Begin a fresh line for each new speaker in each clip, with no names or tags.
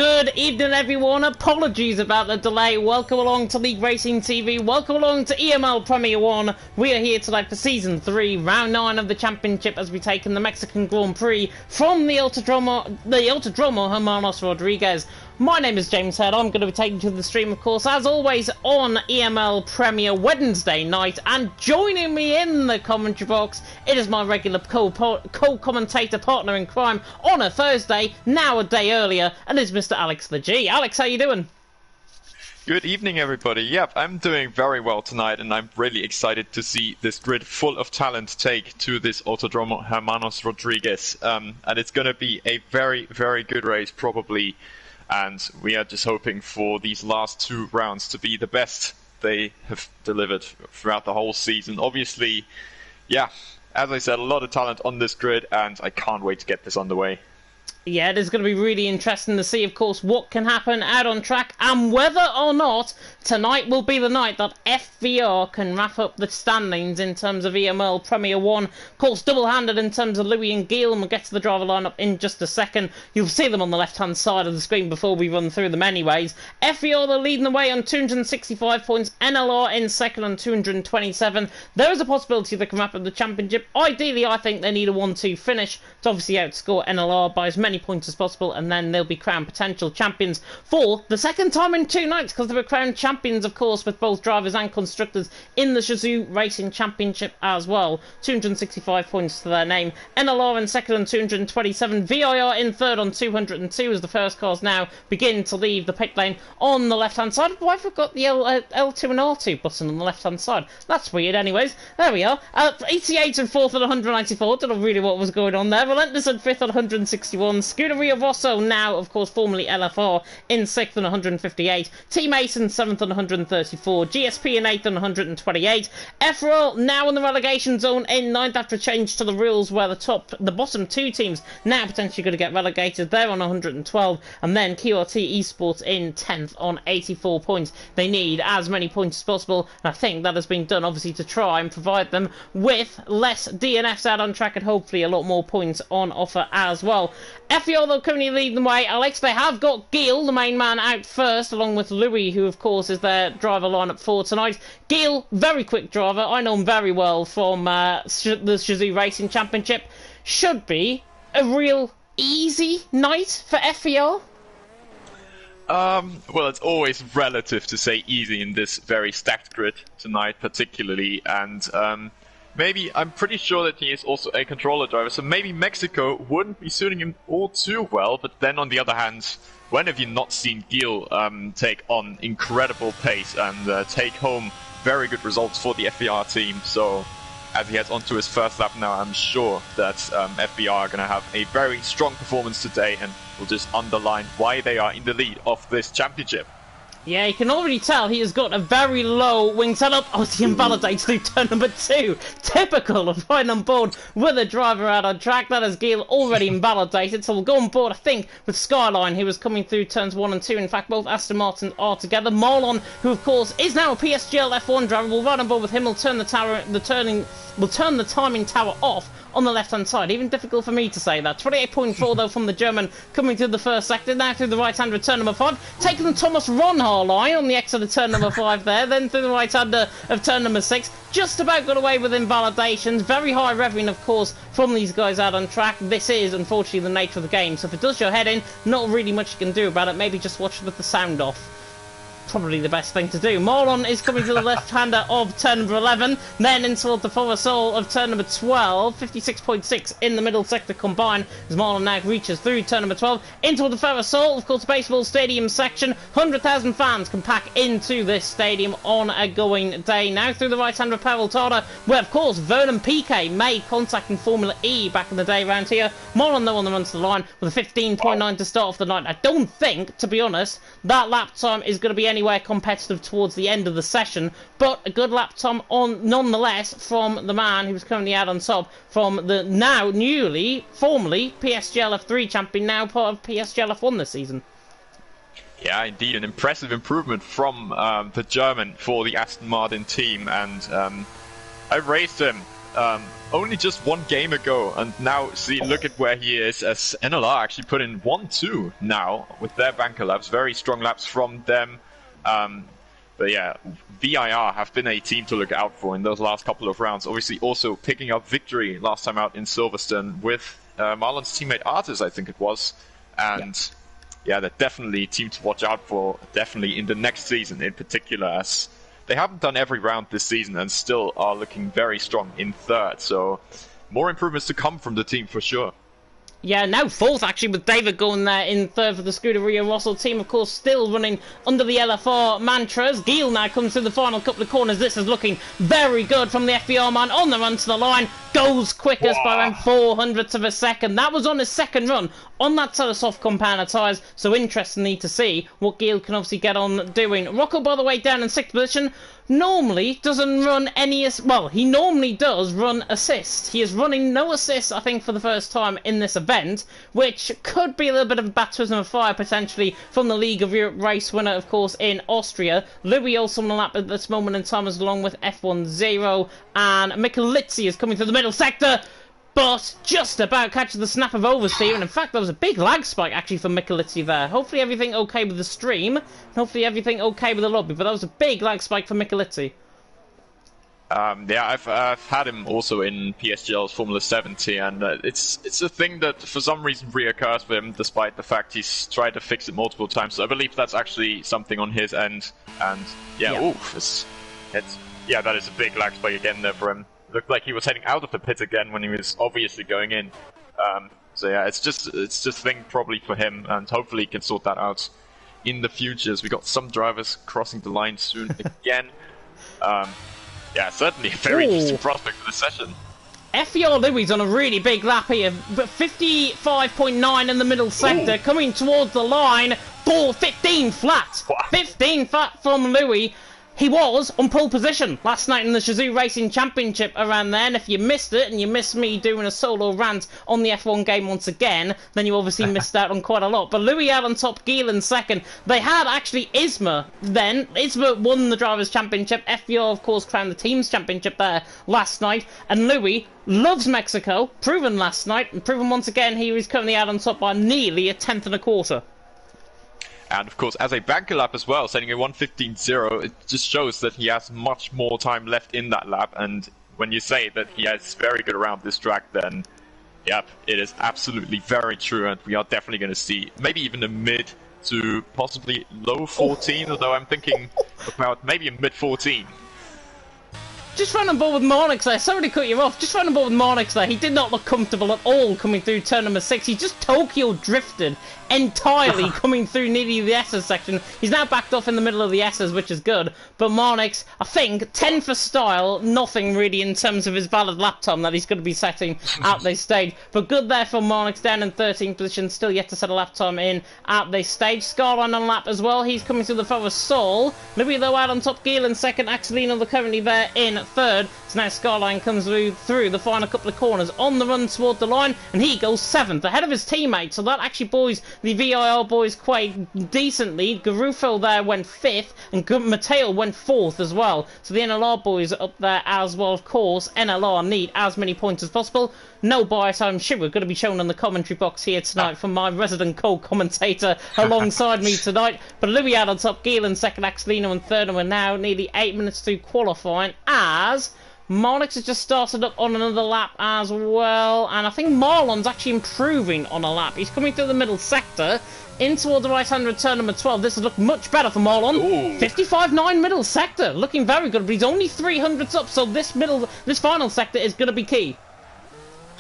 Good evening, everyone. Apologies about the delay. Welcome along to League Racing TV. Welcome along to EML Premier 1. We are here tonight for Season 3, Round 9 of the Championship as we take in the Mexican Grand Prix from the Autodromo Hermanos Rodriguez. My name is James Head. I'm going to be taking you to the stream, of course, as always, on EML Premier Wednesday night. And joining me in the commentary box, it is my regular co-commentator partner in crime on a Thursday, now a day earlier, and it's Mr. Alex the G. Alex, how you doing?
Good evening, everybody. Yep, I'm doing very well tonight, and I'm really excited to see this grid full of talent take to this Autodromo Hermanos Rodriguez. And it's going to be a very, very good race, probably. And we are just hoping for these last two rounds to be the best they have delivered throughout the whole season. Obviously, yeah, as I said, a lot of talent on this grid, and I can't wait to get this underway.
Yeah, it is going to be really interesting to see, of course, what can happen out on track and whether or not tonight will be the night that FVR can wrap up the standings in terms of EML Premier 1. Of course, double-handed in terms of Louis and Gil, and we'll get to the driver lineup in just a second. You'll see them on the left-hand side of the screen before we run through them anyways. FVR, they're leading the way on 265 points. NLR in second on 227. There is a possibility they can wrap up the championship. Ideally, I think they need a 1-2 finish to obviously outscore NLR by as many points as possible, and then they'll be crowned potential champions for the second time in 2 nights, because they were crowned champions, of course, with both drivers and constructors in the Shazoo Racing Championship as well. 265 points to their name. NLR in second on 227. VIR in third on 202 as the first cars now begin to leave the pit lane on the left-hand side. Why have we got the L2 and R2 button on the left-hand side? That's weird anyways. There we are. 88 and 4th at 194. Don't know really what was going on there. Relentless in 5th at 161. Scuderia Rosso, now of course formerly LFR, in 6th and 158. Team Ace in 7th and 134. GSP in 8th and 128. FRL now in the relegation zone in 9th after a change to the rules where the bottom 2 teams now potentially going to get relegated. They're on 112. And then QRT Esports in 10th on 84 points. They need as many points as possible, and I think that has been done obviously to try and provide them with less DNFs out on track and hopefully a lot more points on offer as well. FER, they'll currently lead the way. Alex, they have got Gil, the main man, out first, along with Louis, who, of course, is their driver lineup for tonight. Gil, very quick driver. I know him very well from the Shazoo Racing Championship. Should be a real easy night for FER.
Well, it's always relative to say easy in this very stacked grid tonight, particularly, and maybe, I'm pretty sure that he is also a controller driver, so maybe Mexico wouldn't be suiting him all too well, but then on the other hand, when have you not seen Gil take on incredible pace and take home very good results for the FVR team? So as he heads onto his first lap now, I'm sure that FVR are going to have a very strong performance today and will just underline why they are in the lead of this championship.
Yeah, you can already tell he has got a very low wing setup. Oh, he invalidates through turn number 2. Typical of riding on board with a driver out on track. That is Gil already invalidated. So we'll go on board, I think, with Skyline, who was coming through turns 1 and 2. In fact, both Aston Martin are together. Marlon, who of course is now a PSGL F1 driver, will ride on board with him. Will turn the timing tower off on the left-hand side. Even difficult for me to say that. 28.4 though from the German coming through the first sector. Now through the right-hand with turn number 5. Taking the Thomas Ronhar line on the exit of turn number 5 there. Then through the right-hander of turn number 6. Just about got away with invalidations. Very high revving, of course, from these guys out on track. This is, unfortunately, the nature of the game. So if it does your head in, not really much you can do about it. Maybe just watch with the sound off. Probably the best thing to do. Marlon is coming to the left-hander of turn number 11, then into the Forasol of turn number 12, 56.6 in the middle sector combined, as Marlon now reaches through turn number 12, into the Forasol, of course, baseball stadium section. 100,000 fans can pack into this stadium on a going day. Now through the right-hander of Pavel Tada, where, of course, Vernon Piquet made contact in Formula E back in the day around here. Marlon, though, on the run to the line with a 15.9 to start off the night. I don't think, to be honest, that lap time is going to be anywhere competitive towards the end of the session, but a good lap time on nonetheless from the man who was currently out on top from the now formerly PSGL F3 champion, now part of PSGL F1 this season.
Yeah, indeed, an impressive improvement from the German for the Aston Martin team, and I've raced him only just one game ago, and now see, look at where he is, as NLR actually put in 1-2 now with their banker laps, very strong laps from them. But yeah, VIR have been a team to look out for in those last couple of rounds. Obviously also picking up victory last time out in Silverstone with Marlon's teammate Artis, I think it was. And yeah, they're definitely a team to watch out for, definitely in the next season in particular, as they haven't done every round this season and still are looking very strong in third. So more improvements to come from the team for sure.
Yeah, now fourth actually, with David going there in third for the Scuderia Russell team, of course, still running under the LFR mantras. Gil now comes through the final couple of corners. This is looking very good from the FBR man on the run to the line. Goes quickest by around 400ths of a second. That was on his second run on that set of soft compounder tyres. So interestingly to see what Gil can obviously get on doing. Rocco, by the way, down in sixth position. Normally doesn't run any, well, he normally does run assist. He is running no assist, I think, for the first time in this event, which could be a little bit of a baptism of fire potentially from the League of Europe race winner, of course, in Austria. Louis also on the lap at this moment in time, as along with F10, and Michelizzi is coming through the middle sector, but just about catches the snap of oversteer, and in fact there was a big lag spike actually for Michelizzi there. Hopefully everything okay with the stream, and hopefully everything okay with the lobby, but that was a big lag spike for Michelizzi.
Yeah, I've had him also in PSGL's Formula 70, and it's a thing that for some reason reoccurs for him, despite the fact he's tried to fix it multiple times. So I believe that's actually something on his end, and yeah, oof, yeah, that is a big lag spike again there for him. Looked like he was heading out of the pit again when he was obviously going in. So yeah, it's just a thing probably for him, and hopefully he can sort that out in the future, as we got some drivers crossing the line soon again. Yeah, certainly a very interesting prospect for the session.
FER Louis on a really big lap here, but 55.9 in the middle sector, coming towards the line for 15 flat. Wow. 15 flat from Louis. He was on pole position last night in the Shazoo Racing Championship around there, and if you missed it, and you missed me doing a solo rant on the F1 game once again, then you obviously missed out on quite a lot. But Louis out on top, Gil in second. They had actually Isma then. Isma won the Drivers' Championship. FBR, of course, crowned the Teams' Championship there last night, and Louis loves Mexico, proven last night, and proven once again he was currently out on top by nearly a tenth and a quarter.
And of course, as a banker lap as well, setting a 1:15.0, it just shows that he has much more time left in that lap. And when you say that he has very good around this track, then yep, it is absolutely very true. And we are definitely going to see maybe even a mid to possibly low 14, although I'm thinking about maybe a mid 14.
Just ran on board with Marnix there. Sorry to cut you off. Just ran on board with Marnix there. He did not look comfortable at all coming through turn number 6. He just Tokyo drifted entirely coming through nearly the S's section. He's now backed off in the middle of the S's, which is good. But Marnix, I think, 10 for style, nothing really in terms of his valid lap time that he's going to be setting at this stage. But good there for Marnix, down in 13th position, still yet to set a lap time in at this stage. Scarline on lap as well. He's coming through the further Sol. Louis, though, out on top. Gil in second. Axelino, the currently there in third. So now Scarline comes through the final couple of corners on the run toward the line, and he goes 7th, ahead of his teammate. So that actually buoys the VIR boys quite decently. Garufo there went 5th, and Mateo went 4th as well. So the NLR boys are up there as well, of course. NLR need as many points as possible. No bias, I'm sure, we're going to be shown in the commentary box here tonight from my resident co-commentator alongside me tonight. But Louis out on top, Gil in second, Axelino in third, and we're now nearly 8 minutes through qualifying as Marnix has just started up on another lap as well, and I think Marlon's actually improving on a lap. He's coming through the middle sector in toward the right-hand return number 12. This has looked much better for Marlon. 55.9 middle sector, looking very good, but he's only 300s up, so this final sector is going to be key.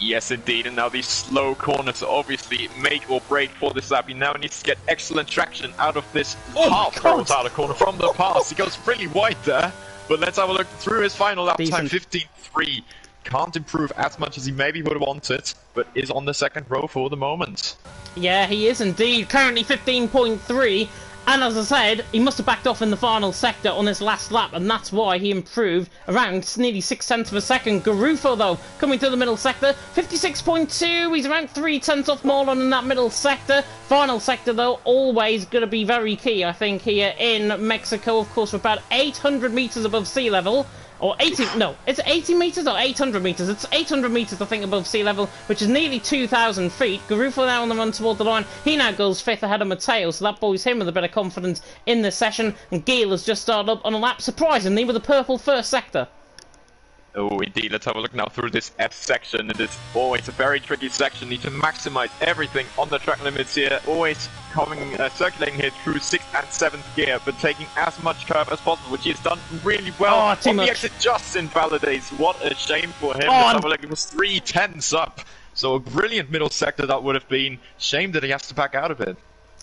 Yes, indeed, and now these slow corners obviously make or break for this lap. He now needs to get excellent traction out of this half-horizontal corner from the pass. He goes pretty wide there. But let's have a look through his final lap time, 15.3. Can't improve as much as he maybe would have wanted, but is on the second row for the moment.
Yeah, he is indeed. Currently 15.3. And as I said, he must have backed off in the final sector on his last lap, and that's why he improved around nearly 6/10 of a second. Garufo, though, coming through the middle sector, 56.2. He's around 3/10 off Marlon in that middle sector. Final sector, though, always going to be very key, I think, here in Mexico. Of course, we're about 800 meters above sea level. or 80, no, it's 80 metres or 800 metres? It's 800 metres, I think, above sea level, which is nearly 2,000 feet. Garufo now on the run toward the line. He now goes 5th ahead of Matteo, so that buoys him with a bit of confidence in this session. And Gil has just started up on a lap, surprisingly, with a purple first sector.
Oh, indeed. Let's have a look now through this F section. It is always a very tricky section. Need to maximize everything on the track limits here. Always coming, circulating here through 6th and 7th gear, but taking as much curve as possible, which he's done really well.
Too much.
The exit just invalidates. What a shame for him.
Oh,
Let's have a look. It was 3/10 up. So a brilliant middle sector that would have been. Shame that he has to back out of it.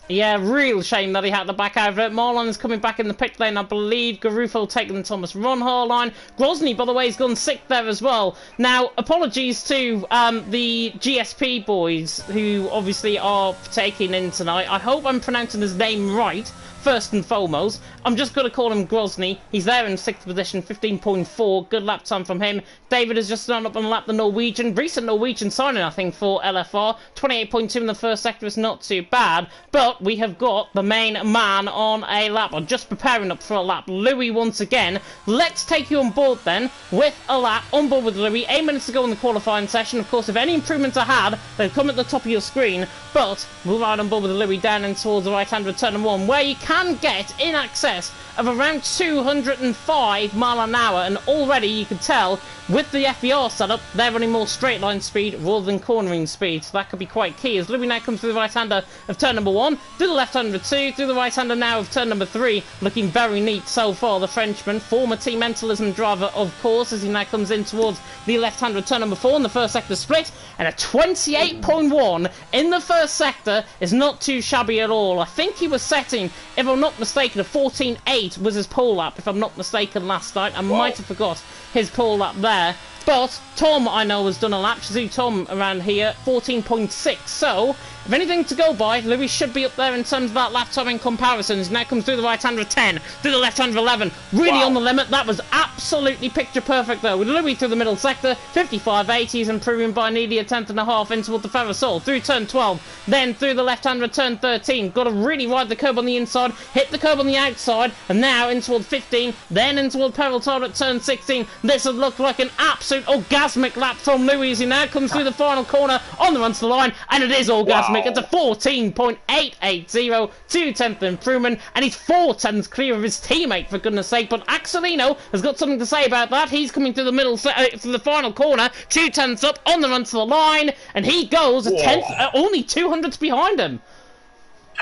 Yeah, real shame that he had to back out of it. Marlon is coming back in the pit lane, I believe. Garufo taking the Thomas Ronhar line. Grozny, by the way, has gone 6th there as well. Now, apologies to the GSP boys, who obviously are taking in tonight. I hope I'm pronouncing his name right, first and foremost. I'm just going to call him Grozny. He's there in 6th position, 15.4. Good lap time from him. David has just done up and lapped the Norwegian. Recent Norwegian signing, I think, for LFR. 28.2 in the first sector is not too bad. But we have got the main man on a lap, or just preparing up for a lap. Louis once again. Let's take you on board then with a lap. On board with Louis. 8 minutes to go in the qualifying session. Of course, if any improvements are had, they'll come at the top of your screen. But we'll ride on board with Louis down and towards the right-hand return and 1, where you can get in excess of around 205 mile an hour, and already you can tell with the FER setup they're running more straight line speed rather than cornering speed, so that could be quite key as Louis now comes through the right hander of turn number 1, through the left hander of 2, through the right hander now of turn number 3, looking very neat so far, the Frenchman, former Team Mentalism driver of course, as he now comes in towards the left hander of turn number 4 in the first sector split, and a 28.1 in the first sector is not too shabby at all. I think he was setting, if I'm not mistaken, a 14.8 was his pole lap, if I'm not mistaken, last night. I might have forgot his pole lap there. But Tom, I know, has done a lap. Shazoo Tom around here, 14.6. So, if anything to go by, Louis should be up there in terms of that lap time in comparisons. Now comes through the right hander of 10, through the left hander of 11. Really on the limit. That was absolutely picture perfect though. With Louis through the middle sector, 55.80s, improving by nearly a tenth and a half in toward the Ferrosol. Through turn 12, then through the left hander of turn 13. Got to really ride the curb on the inside, hit the curb on the outside, and now in toward 15, then in toward Peraltar at turn 16. This would look like an absolute orgasmic lap from Louis as he now comes through the final corner on the run to the line, and it is orgasmic. It's a 14.880, 2/10 improvement, and he's 4/10 clear of his teammate, for goodness sake. But Axelino has got something to say about that. He's coming through the middle, to the final corner, 2/10 up on the run to the line, and he goes a tenth, only 200ths behind him.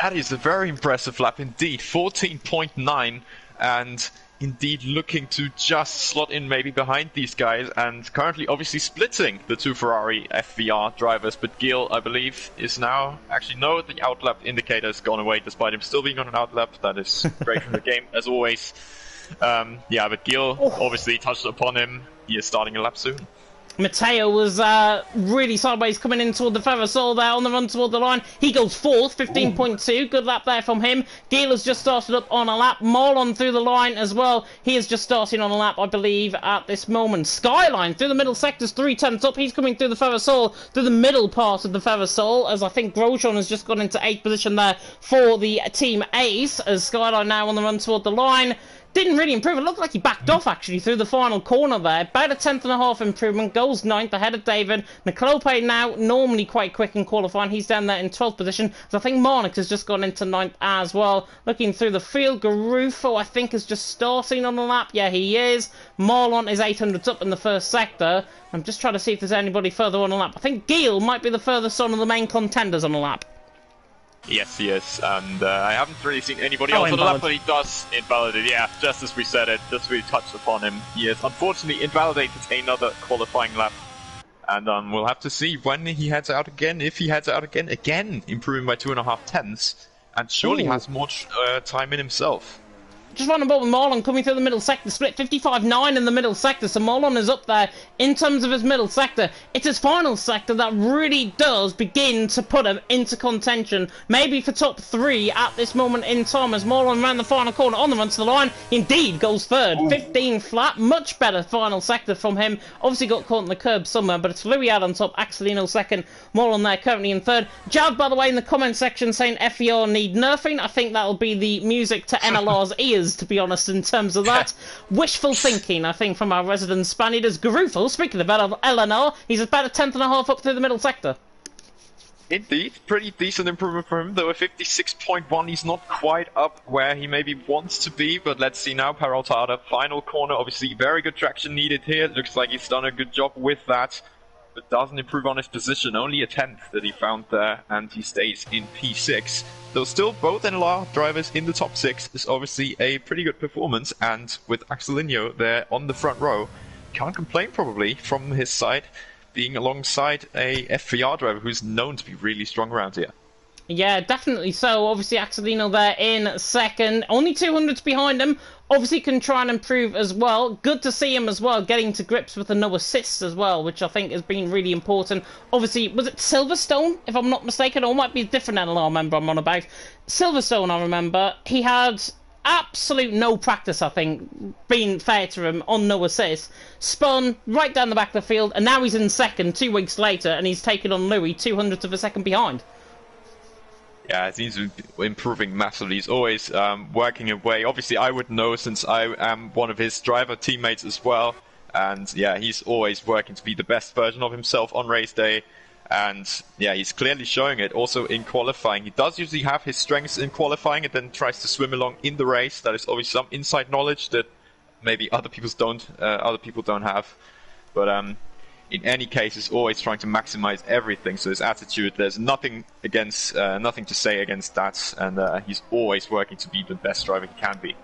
That is a very impressive lap indeed, 14.9, and indeed looking to just slot in maybe behind these guys, and currently obviously splitting the two Ferrari FVR drivers, but Gil, I believe, is now, actually no, the outlap indicator has gone away despite him still being on an outlap. That is great from the game as always. Yeah, but Gil obviously touched upon him. He is starting a lap soon.
Matteo was really sideways coming in toward the Ferrosol there on the run toward the line. He goes 4th, 15.2. Good lap there from him. Gil has just started up on a lap. Marlon through the line as well. He is just starting on a lap, I believe, at this moment. Skyline through the middle sectors, 3/10 up. He's coming through the Ferrosol, through the middle part of the Ferrosol, as I think Grosjean has just gone into 8th position there for the Team Ace, as Skyline now on the run toward the line. Didn't really improve. It looked like he backed off, actually, through the final corner there. About a 10th and a half improvement. Goes 9th ahead of David. Nicolope now normally quite quick in qualifying. He's down there in 12th position. So I think Marnix has just gone into 9th as well. Looking through the field, Garufo, I think, is just starting on the lap. Yeah, he is. Marlon is 800ths up in the first sector. I'm just trying to see if there's anybody further on the lap. I think Gil might be the furthest on of the main contenders on the lap.
Yes, he is, and I haven't really seen anybody else on the lap, but he does invalidate. Yeah, just as we said it, just we touched upon him. He has unfortunately invalidated another qualifying lap, and we'll have to see when he heads out again, if he heads out again, improving by 2.5 tenths, and surely has more time in himself.
Just running about with Marlon coming through the middle sector, split 55.9 in the middle sector, so Marlon is up there in terms of his middle sector. It's his final sector that really does begin to put him into contention, maybe for top 3 at this moment in time, as Marlon ran the final corner on the run to the line, indeed goes 3rd, 15 flat, much better final sector from him, obviously got caught in the curb somewhere, but it's Louis out on top, Axelino 2nd, Marlon there currently in 3rd. Jav, by the way, in the comment section saying FER need nerfing. I think that'll be the music to NLR's ears years, to be honest, in terms of that. Wishful thinking, I think, from our resident Spaniards. Garufo, speaking about LNR, he's about a tenth and a half up through the middle sector.
Indeed, pretty decent improvement for him, though a 56.1, he's not quite up where he maybe wants to be, but let's see now, Peraltada, final corner, obviously very good traction needed here, looks like he's done a good job with that, but doesn't improve on his position, only a 10th that he found there, and he stays in P6. Though still both NLR drivers in the top 6 is obviously a pretty good performance, and with Axelinho there on the front row, can't complain probably from his side, being alongside a FVR driver who's known to be really strong around here.
Yeah, definitely so. Obviously, Axelino there in second. Only 200s behind him. Obviously can try and improve as well. Good to see him as well, getting to grips with the no assists as well, which I think has been really important. Obviously, was it Silverstone, if I'm not mistaken? Or it might be a different NLR member I'm on about. Silverstone, I remember, he had absolute no practice, I think, being fair to him, on no assist. Spun right down the back of the field, and now he's in second 2 weeks later, and he's taken on Louis 200th of a second behind.
Yeah, he's improving massively. He's always working away. Obviously, I would know since I am one of his driver teammates as well. And yeah, he's always working to be the best version of himself on race day. And yeah, he's clearly showing it also in qualifying. He does usually have his strengths in qualifying and then tries to swim along in the race. That is always some inside knowledge that maybe other people don't have. But in any case, he's always trying to maximize everything. So his attitude, there's nothing to say against that, and he's always working to be the best driver he can be.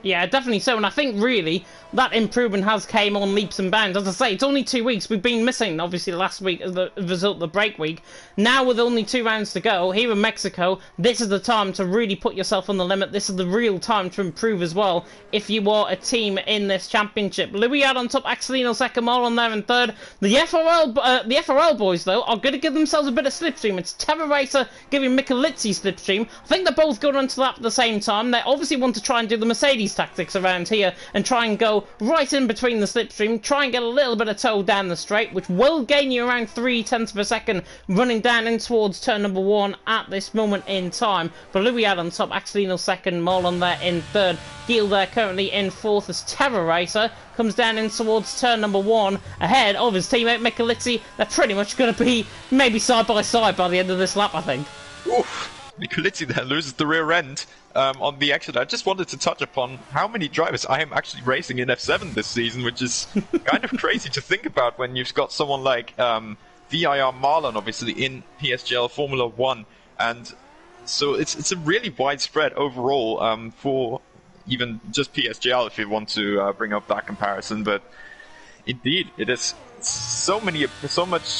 Yeah, definitely so, and I think really that improvement has came on leaps and bounds. As I say, it's only 2 weeks. We've been missing, obviously, last week as the result of the break week. Now, with only 2 rounds to go, here in Mexico, this is the time to really put yourself on the limit. This is the real time to improve as well, if you are a team in this championship. Louis out on top, Axelino second, Marlon there in third. The FRL boys, though, are going to give themselves a bit of slipstream. It's Terra Racer giving Michalizzi slipstream. I think they're both going onto that at the same time. They obviously want to try and do the Mercedes tactics around here and try and go right in between the slipstream, try and get a little bit of toe down the straight, which will gain you around 0.3 of a second running down in towards turn number 1 at this moment in time. But Louis out on top, Axelino second, Marlon there in third, Gil there currently in fourth as Terra Racer comes down in towards turn number 1 ahead of his teammate Michalizzi. They're pretty much going to be maybe side by side by the end of this lap, I think.
Oof. Michalizzi there loses the rear end on the exit. I just wanted to touch upon how many drivers I am actually racing in F7 this season, which is kind of crazy to think about when you've got someone like VIR Marlon, obviously, in PSGL Formula 1. And so it's a really widespread overall for even just PSGL, if you want to bring up that comparison. But indeed, it is so much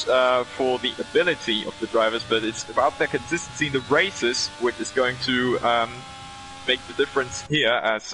for the ability of the drivers, but it's about their consistency in the races, which is going to make the difference here, as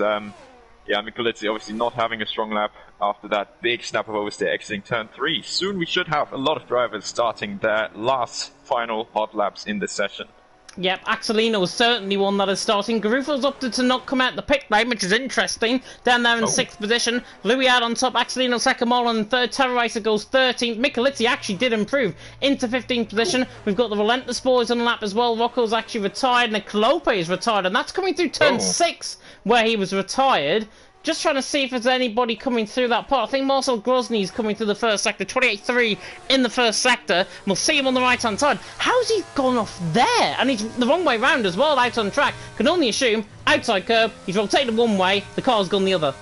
Michalizzi obviously not having a strong lap after that big snap of oversteer exiting turn 3. Soon we should have a lot of drivers starting their last final hot laps in this session.
Yep, Axelino is certainly one that is starting. Garufo's opted to not come out the pit lane, which is interesting. Down there in 6th position. Louis out on top, Axelino second, Marlon in third. Terra Racer goes 13th. Michalizzi actually did improve into 15th position. We've got the Relentless boys on the lap as well. Rocco's actually retired, and Nicolope is retired, and that's coming through turn 6, where he was retired. Just trying to see if there's anybody coming through that part. I think Marcel Grozny is coming through the first sector. 28.3 in the first sector. We'll see him on the right-hand side. How's he gone off there? And he's the wrong way round as well, out on track. Can only assume, outside curb, he's rotated one way, the car's gone the other.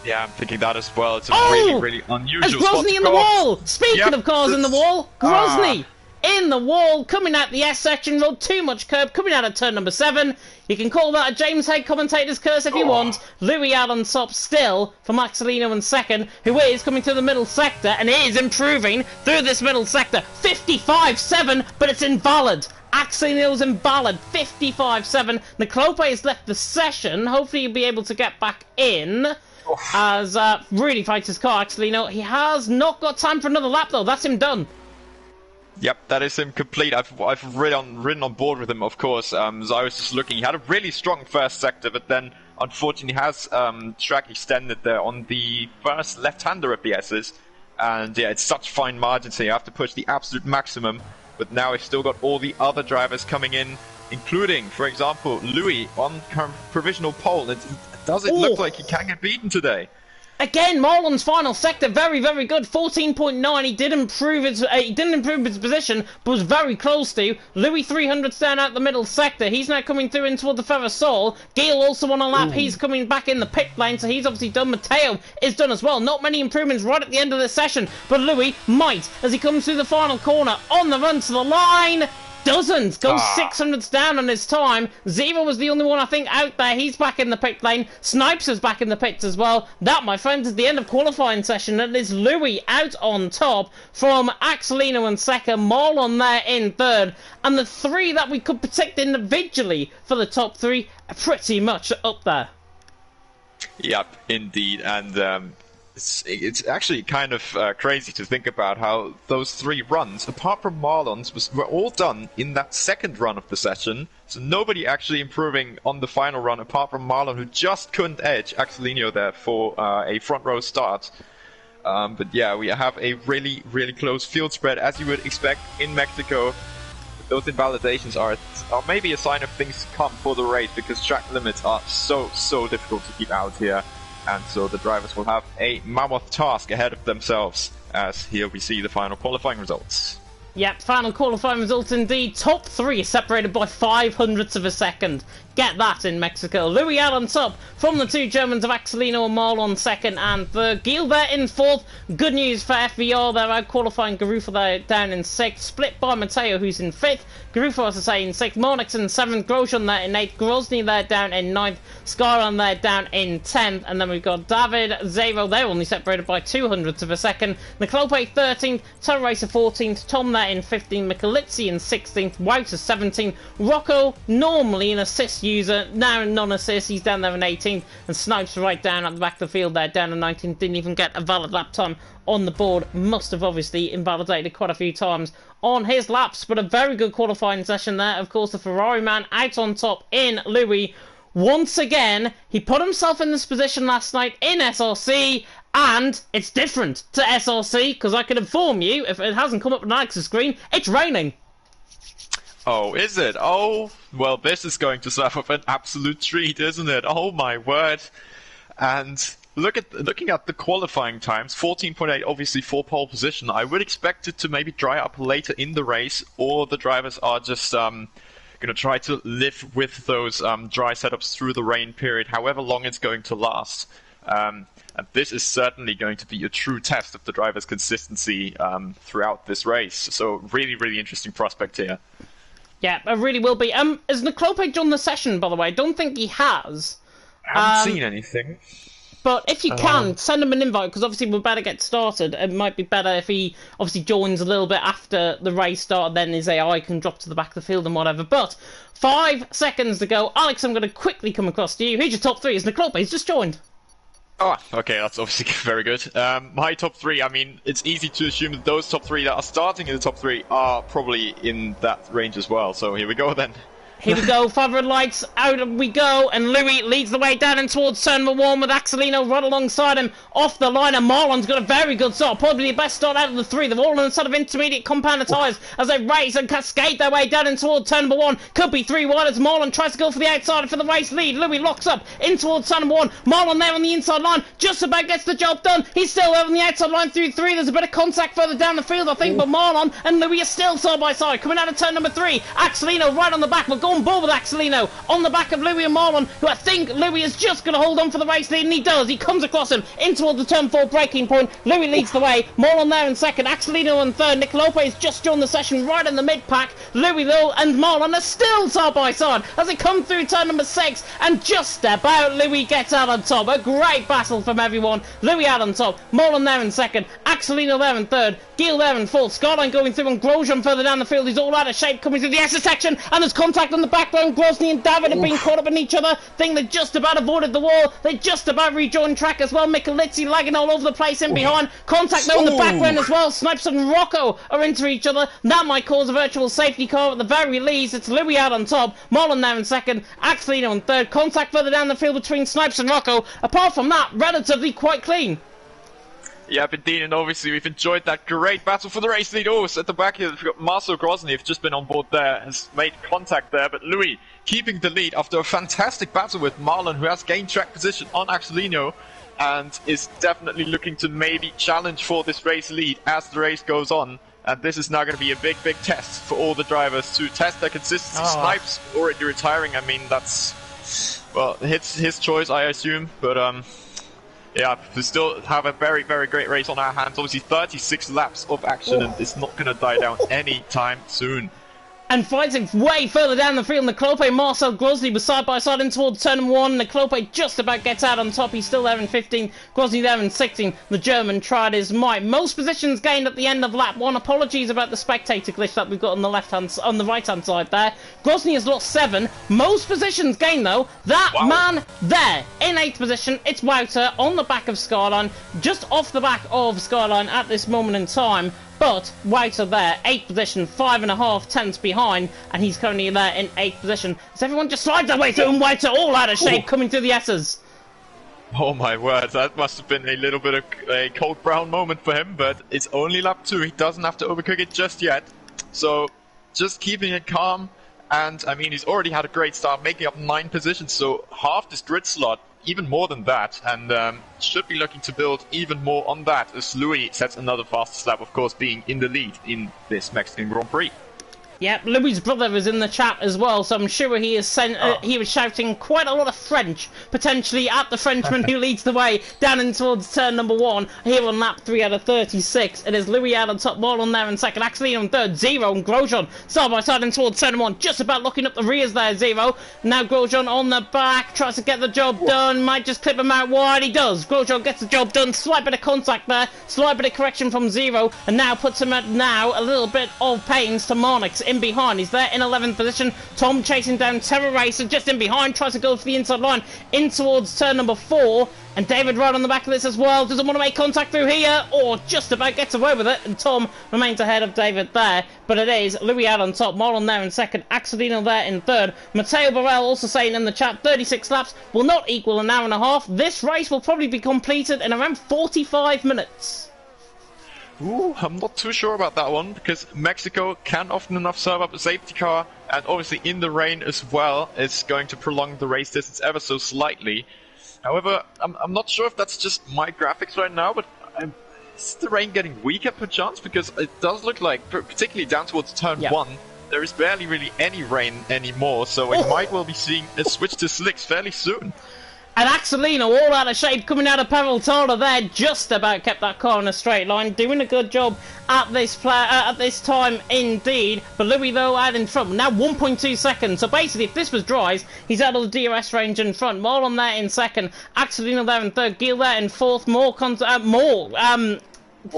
Yeah, I'm thinking that as well. It's a really unusual spot.
Grozny in the wall! Speaking of cars in the wall, Grozny in the wall, coming out the S section, rolled too much curb, coming out at turn number 7. You can call that a James Head commentator's curse if you want. Louis out on top still from Axelino in second, who is coming through the middle sector and is improving through this middle sector. 55.7, but it's invalid. Axelino's invalid. 55.7. Nicolope has left the session. Hopefully he'll be able to get back in. As really fights his car, Axelino. He has not got time for another lap though. That's him done.
Yep, that is him complete. I've ridden on board with him, of course. As I was just looking, he had a really strong first sector, but then unfortunately has track extended there on the first left-hander of the S's. And yeah, it's such fine margins here. You have to push the absolute maximum. But now we've still got all the other drivers coming in. including, for example, Louis on provisional pole. Does it look like he can get beaten today?
Again, Marlon's final sector, very, very good. 14.9. He didn't improve his position, but was very close to. Louis 300's down out the middle sector. He's now coming through in toward the Ferrosol. Gale also on a lap. He's coming back in the pit lane, so he's obviously done. Mateo is done as well. Not many improvements right at the end of the session, but Louis might, as he comes through the final corner, on the run to the line. Doesn't go 600s down on his time. Zero was the only one I think out there. He's back in the pit lane. Snipes is back in the pits as well. That, my friends, is the end of qualifying session. And it's Louis out on top from Axelino in second, Marlon there in third, and the three that we could predict individually for the top three are pretty much up there.
Yep, indeed, and it's actually kind of crazy to think about how those three runs, apart from Marlon's, were all done in that second run of the session. So nobody actually improving on the final run, apart from Marlon, who just couldn't edge Axelino there for a front row start. But yeah, we have a really, really close field spread, as you would expect in Mexico. Those invalidations are maybe a sign of things to come for the race, because track limits are so difficult to keep out here. And so the drivers will have a mammoth task ahead of themselves, as here we see the final qualifying results.
Yep, final qualifying results indeed. Top three separated by 500ths of a second. Get that in Mexico. Louis out on top from the two Germans of Axelino and Marlon second and third. Gil there in fourth. Good news for FVR. They're out qualifying. Garufa there down in sixth. Split by Mateo, who's in fifth. Garufa, as I say, in sixth. Monix in seventh. Grosjean there in eighth. Grozny there down in ninth. Skyron there down in 10th. And then we've got David, Zero. They're only separated by 200ths of a second. Nicolope 13th. Tow Racer 14th. Tom there in 15th. Michelizzi in 16th. Wouter 17th. Rocco, normally an assist user, now non-assist, he's down there in 18th, and Snipes right down at the back of the field there, down in 19th, didn't even get a valid lap time on the board, must have obviously invalidated quite a few times on his laps, but a very good qualifying session there. Of course, the Ferrari man out on top in Louis. Once again, he put himself in this position last night in SRC, and it's different to SRC, because I can inform you, if it hasn't come up on Alex's screen, it's raining.
Oh, is it? Oh, well, this is going to serve up an absolute treat, isn't it? Oh my word! And looking at the qualifying times, 14.8 obviously for pole position. I would expect it to maybe dry up later in the race, or the drivers are just going to try to live with those dry setups through the rain period, however long it's going to last. And this is certainly going to be a true test of the driver's consistency throughout this race. So really, really interesting prospect here.
Yeah, it really will be. Has Nicolope joined the session, by the way? I don't think he has.
I haven't seen anything.
But if you can, send him an invite, because obviously we're better get started. It might be better if he obviously joins a little bit after the race started, then his AI can drop to the back of the field and whatever. But 5 seconds to go. Alex, I'm going to quickly come across to you. Who's your top three? Is Nicolope? He's just joined.
Oh, okay, that's obviously very good. My top three, I mean, it's easy to assume that those top three that are starting in the top three are probably in that range as well. So here we go then.
Here we go, father lights, out we go, and Louis leads the way down and towards turn number 1 with Axelino right alongside him off the line, and Marlon's got a very good start, probably the best start out of the three. They're all on a sort of intermediate compounder tyres as they race and cascade their way down and towards turn number 1. Could be 3 wide as Marlon tries to go for the outside for the race lead. Louis locks up in towards turn number 1. Marlon there on the inside line, just about gets the job done. He's still there on the outside line through 3. There's a bit of contact further down the field, I think, but Marlon and Louis are still side by side. Coming out of turn number 3, Axelino right on the back. We're going ball with Axelino on the back of Louis and Marlon, who I think Louis is just going to hold on for the race lead, and he does. He comes across him in towards the turn 4 braking point. Louis leads the way. Marlon there in second. Axelino in third. Nicolope has just joined the session right in the mid-pack. Louis, though, and Marlon are still side by side as they come through turn number 6, and just about Louis gets out on top. A great battle from everyone. Louis out on top. Marlon there in second. Axelino there in third. Gil there in fourth. Skyline going through, and Grosjean further down the field. He's all out of shape coming through the S section, and there's contact on the backbone. Grosny and David have been caught up in each other. Think they just about avoided the wall. They just about rejoined track as well. Michelizzi lagging all over the place in behind. Contact now in the background as well. Snipes and Rocco are into each other. That might cause a virtual safety car at the very least. It's Louis out on top. Marlon there in second. Axelino in third. Contact further down the field between Snipes and Rocco. Apart from that, relatively quite clean.
Yep, indeed, and obviously we've enjoyed that great battle for the race lead. Oh, at the back here, we've got Marcel Grozny, who's just been on board there, has made contact there, but Louis keeping the lead after a fantastic battle with Marlon, who has gained track position on Axelino, and is definitely looking to maybe challenge for this race lead as the race goes on. And this is now going to be a big, big test for all the drivers to test their consistency. Snipes already retiring. I mean, that's, well, his choice, I assume. But, yeah, we still have a very, very great race on our hands. Obviously, 36 laps of action, and it's not going to die down anytime soon.
And fighting way further down the field, Nicolope and Marcel Grozny were side by side in towards turn 1. Nicolope just about gets out on top. He's still there in 15. Grozny there in 16. The German tried his might. Most positions gained at the end of lap 1. Apologies about the spectator glitch that we've got on the right hand side there. Grozny has lost 7. Most positions gained though. That man there in 8th position. It's Wouter on the back of Skyline, just off the back of Skyline at this moment in time. But Wouter there, 8th position, 5.5 tenths behind, and he's currently there in 8th position. As everyone just slides their way through, and Wouter all out of shape coming through the S's.
Oh my word, that must have been a little bit of a cold brown moment for him, but it's only lap 2, he doesn't have to overcook it just yet. So, just keeping it calm, and I mean, he's already had a great start, making up 9 positions, so half this grid slot, even more than that, and should be looking to build even more on that as Louis sets another fastest lap, of course, being in the lead in this Mexican Grand Prix.
Yep, Louis' brother is in the chat as well, so I'm sure he is he was shouting quite a lot of French, potentially at the Frenchman who leads the way down in towards turn number 1, here on lap 3 out of 36. It is Louis out on top, Marlon there in second, Axelino on third, Zero and Grosjean side by side in towards turn 1, just about locking up the rears there, Zero. Now Grosjean on the back, tries to get the job done, might just clip him out wide, he does. Grosjean gets the job done, slight bit of contact there, slight bit of correction from Zero, and now puts him at now a little bit of pains to Marnix in behind. He's there in 11th position. Tom chasing down Terror Racer just in behind, tries to go for the inside line in towards turn number 4, and David right on the back of this as well, doesn't want to make contact through here, or just about gets away with it, and Tom remains ahead of David there, but it is Louis out on top, Marlon there in second, Axelino there in third. Matteo Borrell also saying in the chat 36 laps will not equal an hour and a half. This race will probably be completed in around 45 minutes.
Ooh, I'm not too sure about that one, because Mexico can often enough serve up a safety car, and obviously in the rain as well is going to prolong the race distance ever so slightly. However, I'm not sure if that's just my graphics right now, but is the rain getting weaker perchance? Because it does look like, particularly down towards turn 1, there is barely really any rain anymore, so we might well be seeing a switch to slicks fairly soon.
And Axelino, all out of shape, coming out of Peraltada there, just about kept that car in a straight line, doing a good job at this time indeed. But Louis, though, out in front, now 1.2 seconds. So basically, if this was dries, he's out of the DRS range in front. Marlon there in second, Axelino there in third, Gil there in fourth,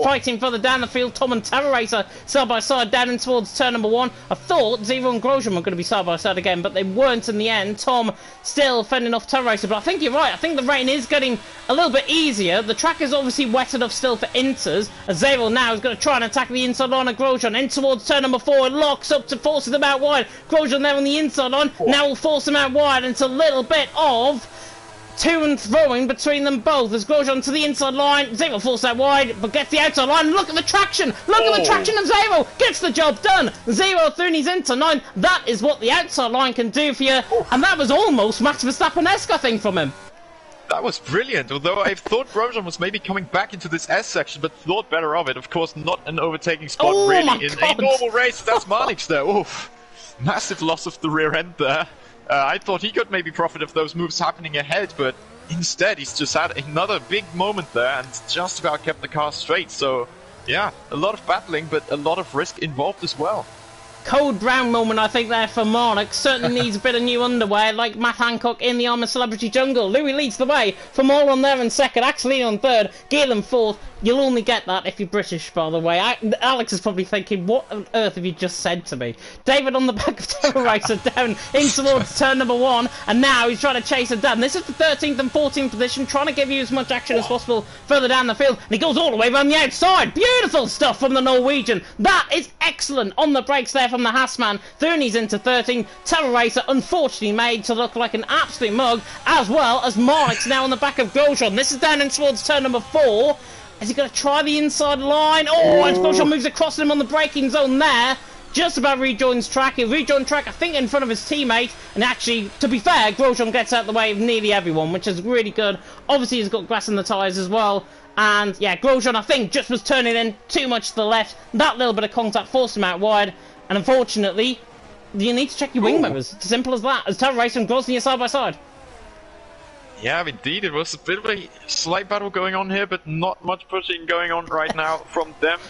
fighting further down the field, Tom and Terror Racer side by side down in towards turn number 1. I thought Zero and Grosjean were going to be side by side again, but they weren't in the end. Tom still fending off Terror Racer, but I think you're right. I think the rain is getting a little bit easier. The track is obviously wet enough still for inters, as Zero now is going to try and attack the inside line of Grosjean in towards turn number 4. It locks up to forces them out wide. Grosjean there on the inside line, now will force them out wide, and it's a little bit of to and throwing between them both as Grosjean to the inside line. Zero forced out wide, but gets the outside line. Look at the traction! Look at the traction of Zero! Gets the job done! Zero through his into 9. That is what the outside line can do for you. And that was almost Max Verstappen-esque, I think, from him.
That was brilliant, although I thought Grosjean was maybe coming back into this S section, but thought better of it. Of course, not an overtaking spot really in a normal race. That's Marnix there. Oof. Massive loss of the rear end there. I thought he could maybe profit of those moves happening ahead, but instead he's just had another big moment there and just about kept the car straight. So, yeah, a lot of battling, but a lot of risk involved as well.
Cold brown moment, I think, there for Marnix. Certainly needs a bit of new underwear, like Matt Hancock in the Armour Celebrity Jungle. Louis leads the way for Marlon there in second, Axelino on third, Gale in fourth. You'll only get that if you're British, by the way. Alex is probably thinking, what on earth have you just said to me? David on the back of Terror Racer down in towards turn number 1, and now he's trying to chase it down. This is the 13th and 14th position, trying to give you as much action as possible further down the field, and he goes all the way around the outside. Beautiful stuff from the Norwegian. That is excellent on the brakes there from the Hassman. Thurney's into 13. Terror Racer unfortunately made to look like an absolute mug, as well as Marnix now on the back of Grosjean. This is down in towards turn number 4. Is he going to try the inside line? Oh, and Grosjean moves across him on the braking zone there. Just about rejoins track. He rejoined track, I think, in front of his teammate. And actually, to be fair, Grosjean gets out the way of nearly everyone, which is really good. Obviously, he's got grass in the tyres as well. And yeah, Grosjean, I think, just was turning in too much to the left. That little bit of contact forced him out wide. And unfortunately, you need to check your wing mirrors. It's as simple as that. As Terra Race and Grosjean are side by side.
Yeah, indeed, it was a bit of a slight battle going on here, but not much pushing going on right now from them.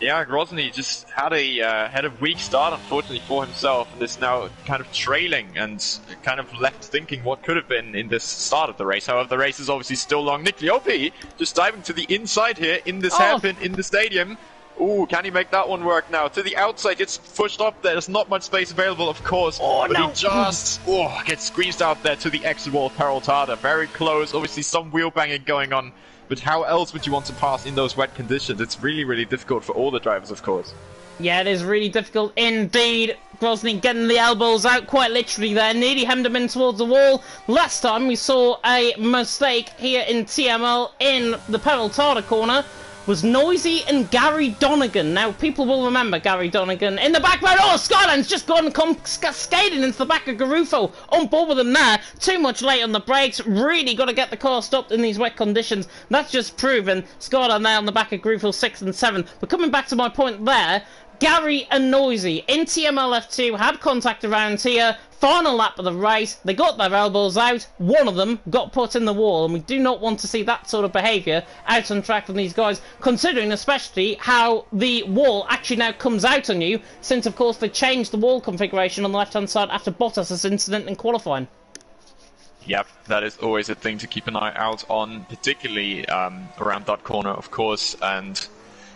Yeah, Grozny just had a weak start, unfortunately for himself, and is now kind of trailing and kind of left thinking what could have been in this start of the race. However, the race is obviously still long. Nick Leopi just diving to the inside here in this hairpin in the stadium. Ooh, can he make that one work now? To the outside, it's pushed up there. There's not much space available, of course. But he just gets squeezed out there to the exit wall of Peraltada. Very close. Obviously, some wheel banging going on. But how else would you want to pass in those wet conditions? It's really, really difficult for all the drivers, of course. Yeah,
it is really difficult indeed. Grozny getting the elbows out quite literally there. Nearly hemmed him in towards the wall. Last time we saw a mistake here in TML in the Peraltada corner was Noisy and Gary Donegan. Now, people will remember Gary Donegan in the background. Oh, Skyline's just gone and come cascading into the back of Garufo. On board with him there. Too much late on the brakes. Really got to get the car stopped in these wet conditions. That's just proven. Skyline there on the back of Garufo 6 and 7. But coming back to my point there, Gary and Noisy in TML F2 had contact around here. Final lap of the race, they got their elbows out. One of them got put in the wall, and we do not want to see that sort of behaviour out on track from these guys, considering especially how the wall actually now comes out on you, since of course they changed the wall configuration on the left-hand side after Bottas' incident in qualifying.
Yep, that is always a thing to keep an eye out on, particularly around that corner, of course, and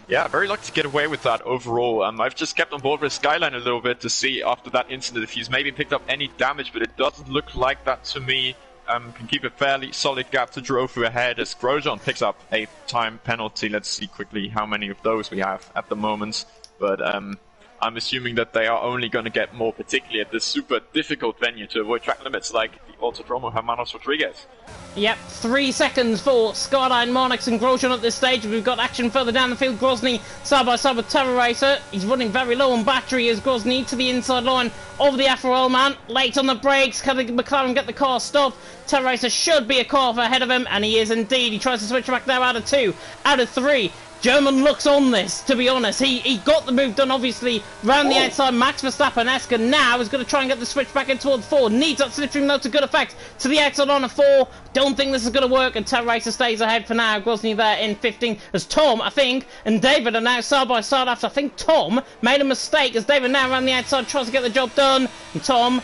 yeah, very lucky to get away with that overall. I've just kept on board with Skyline a little bit to see after that incident if he's maybe picked up any damage, but it doesn't look like that to me. Can keep a fairly solid gap to Drofu ahead as Grosjean picks up a time penalty. Let's see quickly how many of those we have at the moment. But I'm assuming that they are only going to get more, particularly at this super difficult venue to avoid track limits like the Autodromo Hermanos Rodriguez.
Yep, 3 seconds for Skyline, Monix and Grosjean at this stage. We've got action further down the field. Grozny side by side with Terra Racer. He's running very low on battery as Grozny to the inside line of the FRL man. Late on the brakes. Can the McLaren get the car stopped? Terra Racer should be a car off ahead of him, and he is indeed. He tries to switch back now out of 2, out of 3. German looks on this, to be honest. He got the move done, obviously, round the outside. Max Verstappen-esque, and now is going to try and get the switch back in towards 4. Needs that slipstream, though, to good effect. To the outside on a 4. Don't think this is going to work, and Terra Racer stays ahead for now. Grozny there in 15. As Tom, I think, and David are now side by side after I think Tom made a mistake, as David now around the outside tries to get the job done. And Tom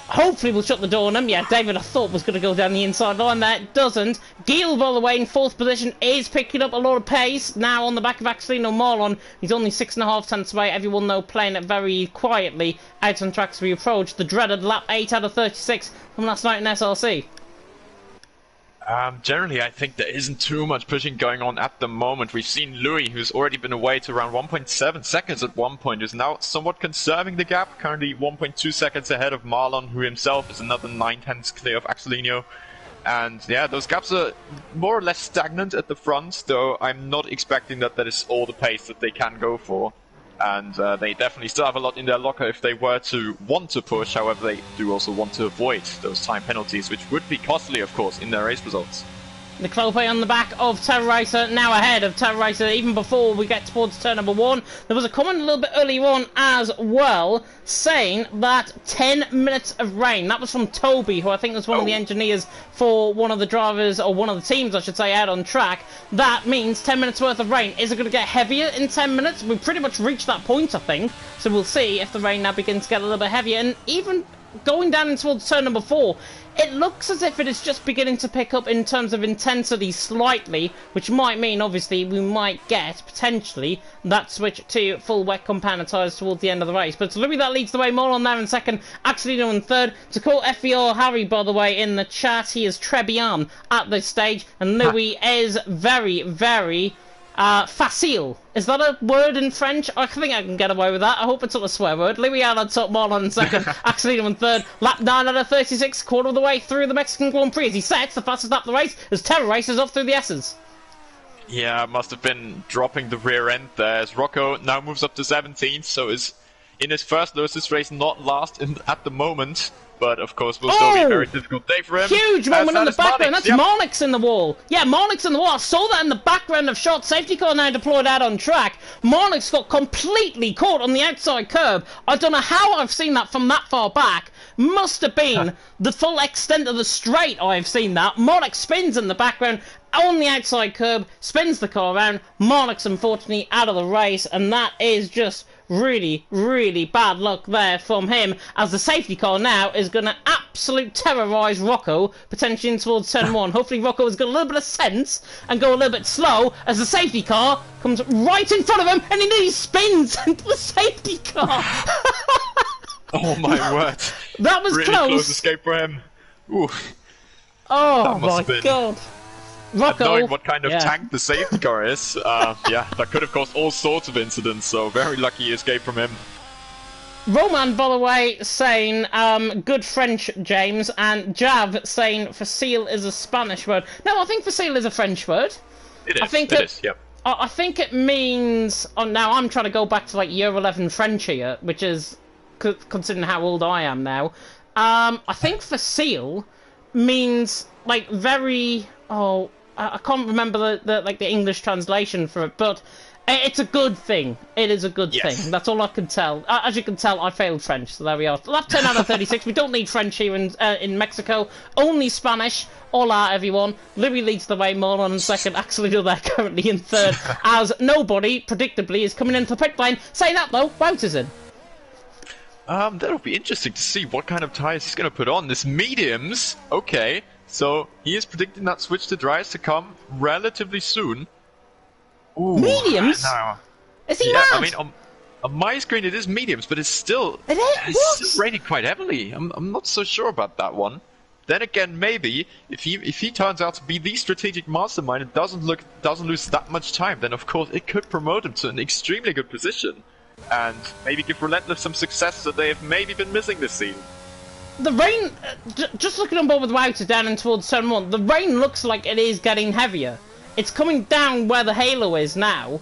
hopefully we'll shut the door on him. Yeah, David I thought was going to go down the inside line there. It doesn't. Giel, by the way, in 4th position, is picking up a lot of pace. Now on the back of Axelino Marlon. He's only 6.5 tenths away. Everyone know playing it very quietly out on track as we approach the dreaded lap 8 out of 36 from last night in SLC.
Generally, I think there isn't too much pushing going on at the moment. We've seen Louis, who's already been away to around 1.7 seconds at one point, who's now somewhat conserving the gap, currently 1.2 seconds ahead of Marlon, who himself is another 9 tenths clear of Axelino. And yeah, those gaps are more or less stagnant at the front, though I'm not expecting that that is all the pace that they can go for. And they definitely still have a lot in their locker if they were to want to push. However, they do also want to avoid those time penalties, which would be costly, of course, in their race results.
The Clope on the back of Terra Racer, now ahead of Terra Racer even before we get towards turn number 1. There was a comment a little bit earlier on as well, saying that 10 minutes of rain. That was from Toby, who I think was one of the engineers for one of the drivers, or one of the teams, I should say, out on track. That means 10 minutes worth of rain. Is it going to get heavier in 10 minutes? We've pretty much reached that point, I think. So we'll see if the rain now begins to get a little bit heavier. And even going down towards turn number 4, it looks as if it is just beginning to pick up in terms of intensity slightly, which might mean, obviously, we might get, potentially, that switch to full wet compound tyres towards the end of the race. But Louis that leads the way, Molon there in 2nd, Axelino in 3rd. To call FVR Harry, by the way, in the chat, he is Trebian at this stage, and Louis is very, very facile. Is that a word in French? I think I can get away with that. I hope it's not a swear word. Louis Allen top, Marlon in 2nd, Axelino in 3rd, lap 9 out of 36, quarter of the way through the Mexican Grand Prix as he sets the fastest lap of the race as Terra races off through the S's.
Yeah, must have been dropping the rear end there, as Rocco now moves up to 17th, so is in his first Lotus race, not last at the moment. But of course, will still be a very difficult day for him.
Huge moment in the background. That's
yep.
Marnix in the wall. Yeah, Marnix in the wall. I saw that in the background of shot. Safety car now deployed out on track. Marnix got completely caught on the outside curb. I don't know how I've seen that from that far back. Must have been the full extent of the straight I've seen that. Marnix spins in the background on the outside curb, spins the car around. Marnix, unfortunately, out of the race, and that is just really, really bad luck there from him, as the safety car now is going to absolute terrorise Rocco, potentially in towards turn 1. Hopefully Rocco has got a little bit of sense and go a little bit slow, as the safety car comes right in front of him and he nearly spins into the safety car.
Oh my word.
That was
really close escape for him. Ooh.
Oh my god. Rocco,
knowing what kind of tank the safety car is, yeah, that could have caused all sorts of incidents, so very lucky escape from him.
Roman, by the way, saying, good French, James, and Jav saying facile is a Spanish word. No, I think facile is a French word.
It is, it is, yep.
I think it means, now I'm trying to go back to like year 11 French here, which is, considering how old I am now, I think facile means, like, very, I can't remember the English translation for it, but it's a good thing. It is a good thing. That's all I can tell. As you can tell, I failed French, so there we are. Lap 10 out of 36. We don't need French here in Mexico. Only Spanish. Hola, everyone. Louis leads the way, Moron in second. Axel there currently in third, as nobody, predictably, is coming into the pit lane. Say that, though, Wouters in.
That'll be interesting to see what kind of tyres he's going to put on. This mediums, okay. So, he is predicting that switch to dries to come relatively soon. Ooh,
mediums?
No.
Is he mad?
I mean, on my screen it is mediums, but it's still rated quite heavily. I'm not so sure about that one. Then again, maybe, if he turns out to be the strategic mastermind and doesn't lose that much time, then of course it could promote him to an extremely good position. And maybe give Relentless some success that they have maybe been missing this season.
The rain, just looking on board with Wouter down and towards turn 1, the rain looks like it is getting heavier. It's coming down where the halo is now.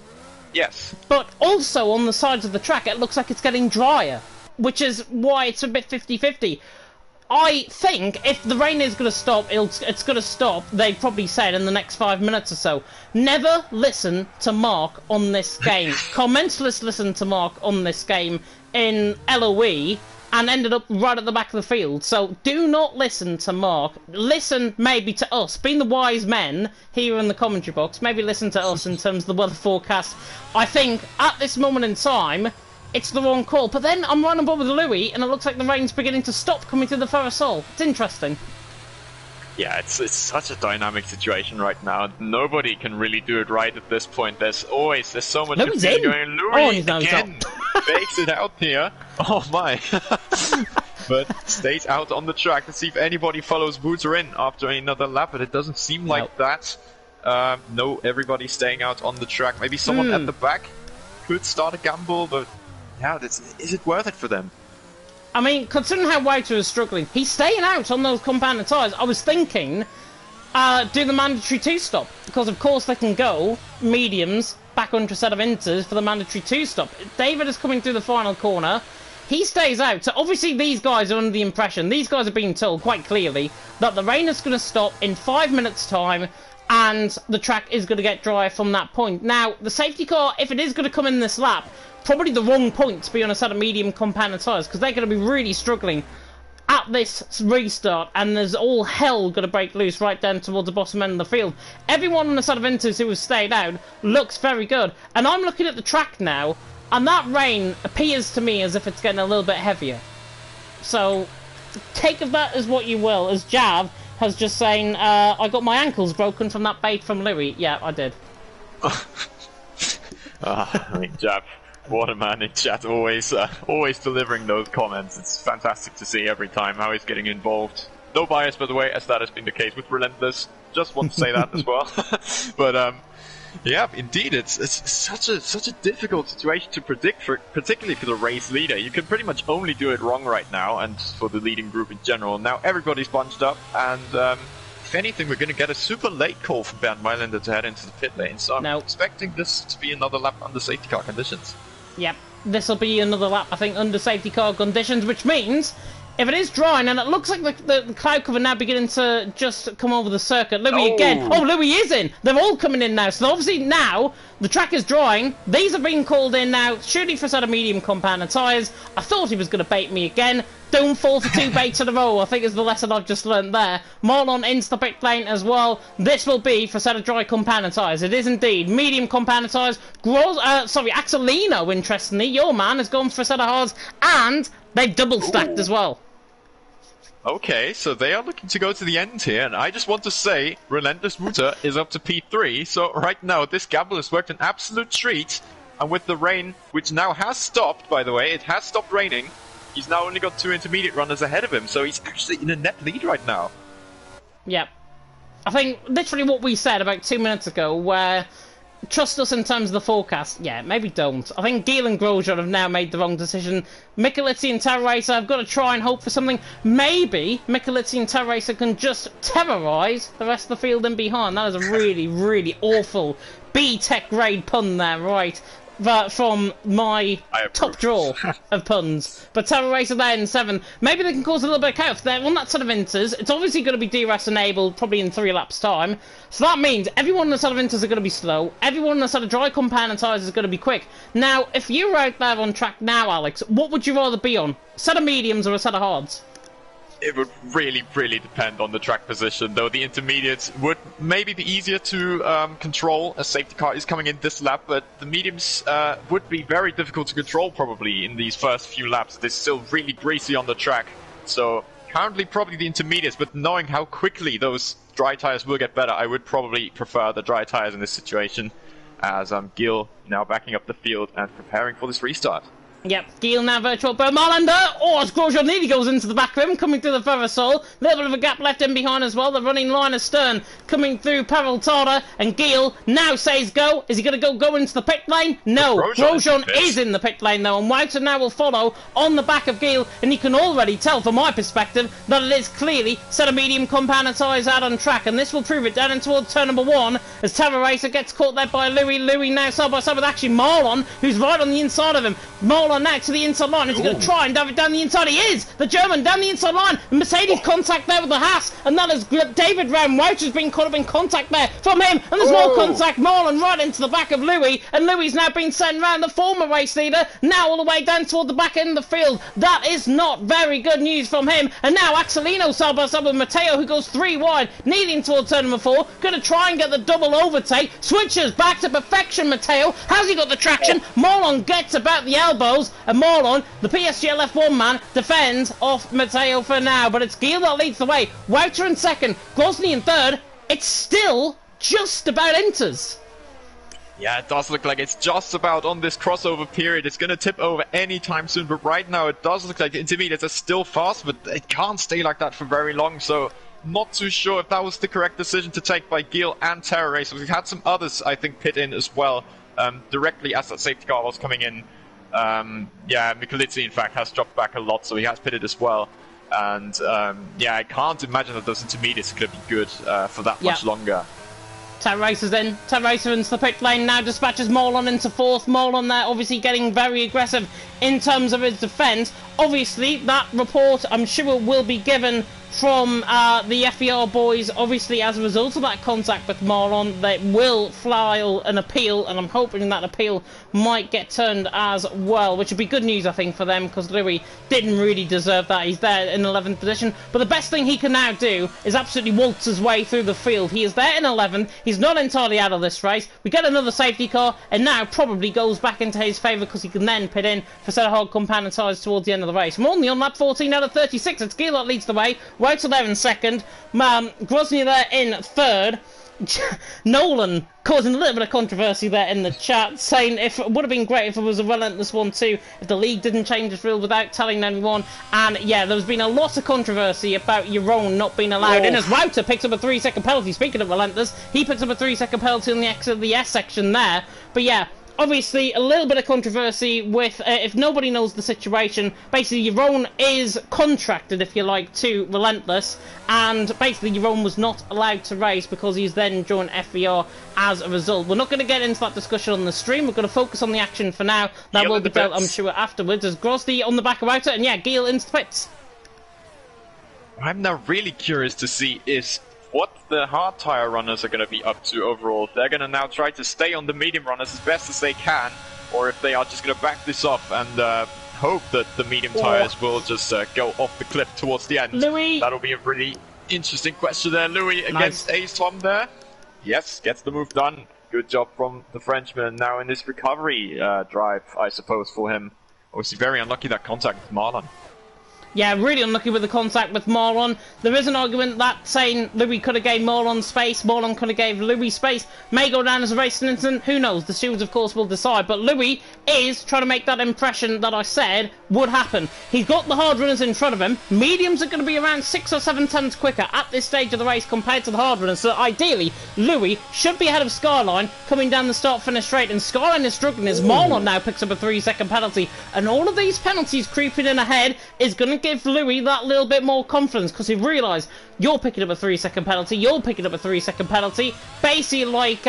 Yes.
But also on the sides of the track, it looks like it's getting drier, which is why it's a bit 50-50. I think if the rain is going to stop, it's going to stop, they've probably said, in the next 5 minutes or so. Never listen to Mark on this game. Commentalist listened to Mark on this game in LOE and ended up right at the back of the field. So do not listen to Mark. Listen maybe to us. Being the wise men here in the commentary box, maybe listen to us in terms of the weather forecast. I think at this moment in time, it's the wrong call. But then I'm right on board with Louis, and it looks like the rain's beginning to stop coming through the Ferrosol. It's interesting.
Yeah, it's such a dynamic situation right now. Nobody can really do it right at this point. There's so much
Louis
going. Louis again fakes it out here. Oh my. But stays out on the track. Let's see if anybody follows Wouter in after another lap, but it doesn't seem like that. No, everybody's staying out on the track. Maybe someone at the back could start a gamble, but yeah, is it worth it for them?
I mean, considering how Wouter is struggling, he's staying out on those compounded tyres. I was thinking, do the mandatory 2-stop, because of course they can go mediums back onto a set of inters for the mandatory 2-stop. David is coming through the final corner. He stays out. So obviously these guys are under the impression, these guys are being told quite clearly that the rain is going to stop in 5 minutes' time and the track is going to get drier from that point. Now, the safety car, if it is going to come in this lap, probably the wrong point to be on a set of medium compounded tyres, because they're going to be really struggling at this restart, and there's all hell going to break loose right down towards the bottom end of the field. Everyone on the set of inters who has stayed out looks very good, and I'm looking at the track now, and that rain appears to me as if it's getting a little bit heavier. So, take of that as what you will, as Jav has just saying, I got my ankles broken from that bait from Louis. Yeah, I did.
I mean, Jav, what a man in chat, always delivering those comments. It's fantastic to see every time how he's getting involved. No bias, by the way, as that has been the case with Relentless. Just want to say that as well. But yeah, indeed, it's such a difficult situation to predict, particularly for the race leader. You can pretty much only do it wrong right now, and for the leading group in general. Now everybody's bunched up, and if anything, we're going to get a super late call from Bernd Mailänder to head into the pit lane. So I'm expecting this to be another lap under safety car conditions.
Yep, this will be another lap, I think, under safety car conditions, which means if it is drying, and it looks like the cloud cover now beginning to just come over the circuit. Louis again. Oh, Louis is in. They're all coming in now. So obviously now the track is drying. These have been called in now, shooting for a set of medium compound tyres. I thought he was going to bait me again. Don't fall for 2 baits in a row, I think is the lesson I've just learned there. Marlon into the pit lane as well. This will be for a set of dry compound tyres. It is indeed medium compound tyres. Axelino, interestingly, your man has gone for a set of hards, and they've double stacked as well.
Okay, so they are looking to go to the end here, and I just want to say, Relentless Router is up to P3, so right now this gamble has worked an absolute treat, and with the rain, which now has stopped, by the way, it has stopped raining, he's now only got 2 intermediate runners ahead of him, so he's actually in a net lead right now.
Yep. I think literally what we said about 2 minutes ago, where trust us in terms of the forecast. Yeah, maybe don't. I think Geel and Grosjean have now made the wrong decision. Michelitti and Terra Racer have got to try and hope for something. Maybe Michelitti and Terra Racer can just terrorise the rest of the field in behind. That is a really, really awful B-Tech grade pun there, right? From my top draw of puns. But Terra Racer there in 7th. Maybe they can cause a little bit of chaos. They're on that set of inters. It's obviously going to be DRS enabled probably in 3 laps time. So that means everyone on the set of inters are going to be slow. Everyone on the set of dry compound and tyres is going to be quick. Now, if you were out there on track now, Alex, what would you rather be on? A set of mediums or a set of hards?
It would really, really depend on the track position, though the intermediates would maybe be easier to control. A safety car is coming in this lap, but the mediums would be very difficult to control probably in these first few laps. They're still really greasy on the track, so currently probably the intermediates, but knowing how quickly those dry tires will get better, I would probably prefer the dry tires in this situation, as Gil now backing up the field and preparing for this restart.
Yep, Geel now virtual Bernd Mailänder. Oh, as Grosjean nearly goes into the back of him, coming through the Ferrosol. Little bit of a gap left in behind as well. The running line astern coming through Peraltada, and Geel now says go. Is he going to go into the pit lane? No, Grosjean is in the pit lane though, and Wouter now will follow on the back of Geel, and you can already tell from my perspective that it is clearly set of medium compound tyres out on track, and this will prove it down in towards turn number 1 as Terra Racer gets caught there by Louis. Louis now side by side with actually Marlon, who's right on the inside of him. Marlon now to the inside line. Is he going to try and dive it down the inside? He is! The German down the inside line. Mercedes contact there with the Haas, and that is David Ram. Wouter's been caught up in contact there from him, and there's more contact. Marlon right into the back of Louis, and Louis now been sent round, the former race leader, now all the way down toward the back end of the field. That is not very good news from him, and now Axelino side by side with Matteo, who goes 3 wide, needing towards turn number 4, going to try and get the double overtake. Switches back to perfection. Matteo, has he got the traction? Marlon gets about the elbows, and Marlon, the PSG F1 man, defends off Matteo for now, but it's Geel that leads the way. Wouter in 2nd, Grosny in 3rd. It's still just about enters.
Yeah, it does look like it's just about on this crossover period. It's going to tip over anytime soon, but right now it does look like the intermediates are still fast, but it can't stay like that for very long, so not too sure if that was the correct decision to take by Geel and Terra Racer. We've had some others, I think, pit in as well, directly as that safety car was coming in. Yeah, Michelitti, in fact, has dropped back a lot, so he has pitted as well. And, yeah, I can't imagine that those intermediates are going to be good for that much longer.
Terra Racer's in. Terra Racer into the pit lane now, dispatches Marlon into 4th. Marlon there obviously getting very aggressive in terms of his defence. Obviously, that report, I'm sure, will be given from the FER boys. Obviously, as a result of that contact with Marlon, they will file an appeal, and I'm hoping that appeal might get turned as well, which would be good news, I think, for them, because Louis didn't really deserve that. He's there in 11th position, but the best thing he can now do is absolutely waltz his way through the field. He is there in 11th. He's not entirely out of this race. We get another safety car, and now probably goes back into his favour, because he can then pit in for set of hard compound and tyres towards the end of the race. I'm only on lap 14 out of 36. It's Geel that leads the way. Wouter there in 2nd, Grosny there in 3rd. Nolan causing a little bit of controversy there in the chat, saying it would have been great if it was a relentless one too, if the league didn't change its rule without telling anyone. And yeah, there's been a lot of controversy about Jeroen not being allowed in, as Wouter picks up a 3-second penalty. Speaking of relentless, he picks up a 3-second penalty on the exit of the S section there. But yeah, obviously, a little bit of controversy with, if nobody knows the situation, basically Jeroen is contracted, if you like, to Relentless, and basically Jeroen was not allowed to race because he's then joined FVR as a result. We're not going to get into that discussion on the stream, we're going to focus on the action for now. That will be dealt, I'm sure, afterwards. There's Grozny on the back of Outer, and yeah, Gil into the pits.
I'm now really curious to see is what the hard tire runners are going to be up to overall. If they're going to now try to stay on the medium runners as best as they can, or if they are just going to back this up and hope that the medium tires will just go off the cliff towards the end.
Louis!
That'll be a really interesting question there. Louis against Ace Tom there. Yes, gets the move done. Good job from the Frenchman now in this recovery drive, I suppose, for him. Obviously very unlucky that contact with Marlon.
Yeah, really unlucky with the contact with Marlon. There is an argument that saying Louis could have gave Marlon space, Marlon could have gave Louis space. May go down as a racing incident, who knows? The stewards, of course, will decide. But Louis is trying to make that impression that I said would happen. He's got the hard runners in front of him. Mediums are going to be around 6 or 7 tenths quicker at this stage of the race compared to the hard runners. So ideally, Louis should be ahead of Skyline coming down the start-finish straight. And Skyline is struggling as Marlon now picks up a 3-second penalty. And all of these penalties creeping in ahead is going to give Louis that little bit more confidence, because he realised you're picking up a 3-second penalty, you're picking up a 3-second penalty, basically like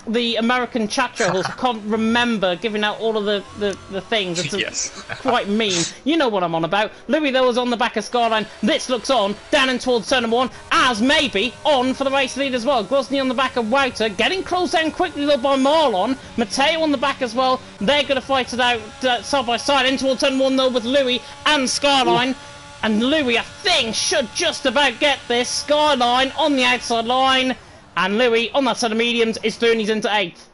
the American chat show can't remember giving out all of the things. It's
yes.
Quite mean. You know what I'm on about. Louis though is on the back of Skyline. This looks on down in towards turn number 1, as maybe on for the race lead as well. Grozny on the back of Wouter, getting closed down quickly though by Marlon. Matteo on the back as well. They're going to fight it out side by side in towards turn 1 though with Louis and Skyline. Ooh. And Louis, I think, should just about get this. Skyline on the outside line. And Louis, on that side of mediums, is through he's into 8th.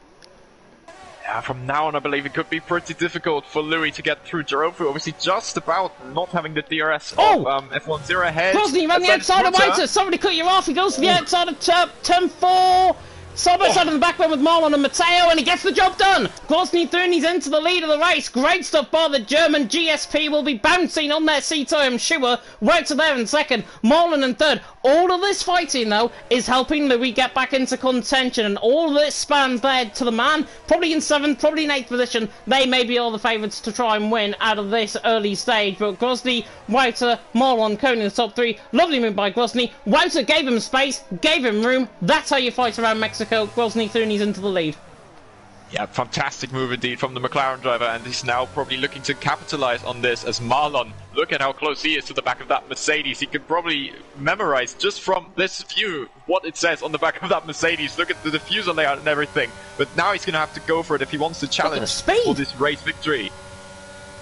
Yeah, from now on, I believe it could be pretty difficult for Louis to get through Jeroen. Obviously, just about not having the DRS of F10 ahead.
Grozny ran the outside of Wouter. Somebody cut you off. He goes to the outside of turn 4. Side by side in the background with Marlon and Matteo, and he gets the job done. Grozny through and he's into the lead of the race. Great stuff by the German. GSP will be bouncing on their seat, I am sure. Wouter there in second, Marlon in third. All of this fighting, though, is helping Louis get back into contention, and all of this spans there to the man. Probably in 7th, probably in 8th position. They may be all the favourites to try and win out of this early stage, but Grozny, Wouter, Marlon, Cohn in the top 3. Lovely move by Grozny. Wouter gave him space, gave him room. That's how you fight around Mexico. Grozny through and he's into the lead.
Yeah, fantastic move indeed from the McLaren driver, and he's now probably looking to capitalize on this as Marlon. Look at how close he is to the back of that Mercedes. He could probably memorize just from this view what it says on the back of that Mercedes. Look at the diffuser layout and everything. But now he's going to have to go for it if he wants to challenge for this race victory.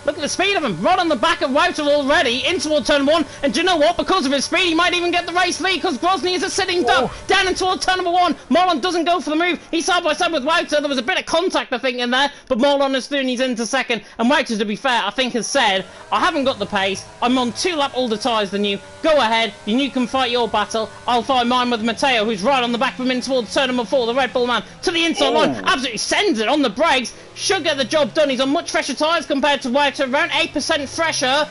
Look at the speed of him, right on the back of Wouter already, in toward turn 1, and do you know what, because of his speed, he might even get the race lead, because Grozny is a sitting duck, down in toward turn number 1, Marlon doesn't go for the move, he's side by side with Wouter, there was a bit of contact I think in there, but Marlon is through and he's into second, and Wouter, to be fair, I think has said, I haven't got the pace, I'm on 2 lap older tyres than you, go ahead, you can fight your battle, I'll fight mine with Matteo, who's right on the back of him in towards turn number 4, the Red Bull man, to the inside line, absolutely sends it on the brakes, should get the job done, he's on much fresher tyres compared to Wouter, around 8% fresher.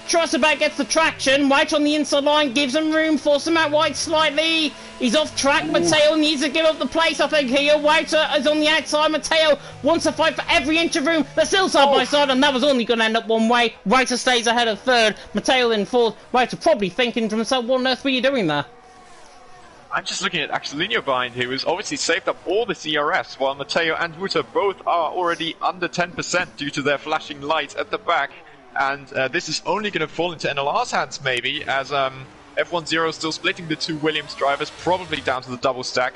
Trussabout gets the traction. White on the inside line gives him room, force him out wide slightly. He's off track. Matteo needs to give up the place, I think, here. Wouter is on the outside. Matteo wants to fight for every inch of room. They're still side by side, and that was only going to end up one way. Wouter stays ahead of third. Matteo in fourth. Wouter probably thinking to himself, what on earth were you doing there?
I'm just looking at Axelinho behind here, who's obviously saved up all the CRS, while Matteo and Wouter both are already under 10% due to their flashing lights at the back. And this is only going to fall into NLR's hands, maybe, as F10 is still splitting the 2 Williams drivers, probably down to the double stack.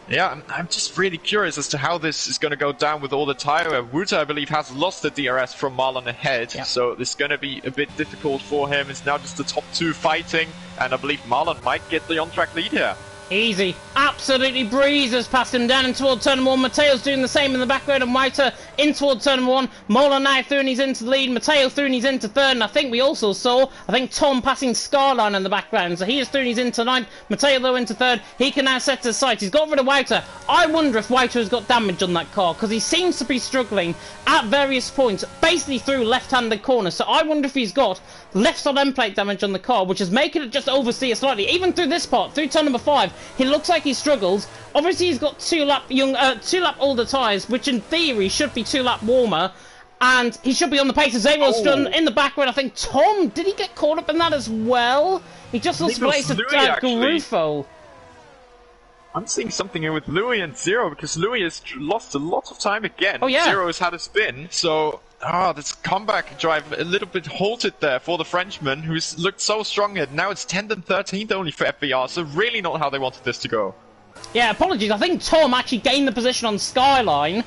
Yeah, I'm just really curious as to how this is going to go down with all the tire. Wouter, I believe, has lost the DRS from Marlon ahead, so this is going to be a bit difficult for him. It's now just the top 2 fighting, and I believe Marlon might get the on-track lead here.
Easy. Absolutely breezes past him down and toward turn 1. Mateo's doing the same in the background, and Wouter in toward turn 1. Mola now through and he's into the lead. Matteo through and he's into third. And I think we also saw, Tom passing Skyline in the background. So he is through and he's into ninth. Matteo though into third. He can now set his sights. He's got rid of Wouter. I wonder if Wouter has got damage on that car, because he seems to be struggling at various points, basically through left-handed corners. So I wonder if he's got left side end plate damage on the car, which is making it just oversteer slightly. Even through this part, through turn number 5, He looks like he struggles. Obviously, he's got 2-lap older tyres, which in theory should be 2-lap warmer. And he should be on the pace of Zero's done in the background. I think Tom, did he get caught up in that as well? He just lost place of Garufo.
I'm seeing something here with Louis and Zero, because Louis has lost a lot of time again.
Oh, yeah.
Zero has had a spin, so this comeback drive a little bit halted there for the Frenchman, who's looked so strong here. Now it's 10th and 13th only for FVR, so really not how they wanted this to go.
Yeah, apologies. I think Tom actually gained the position on Skyline.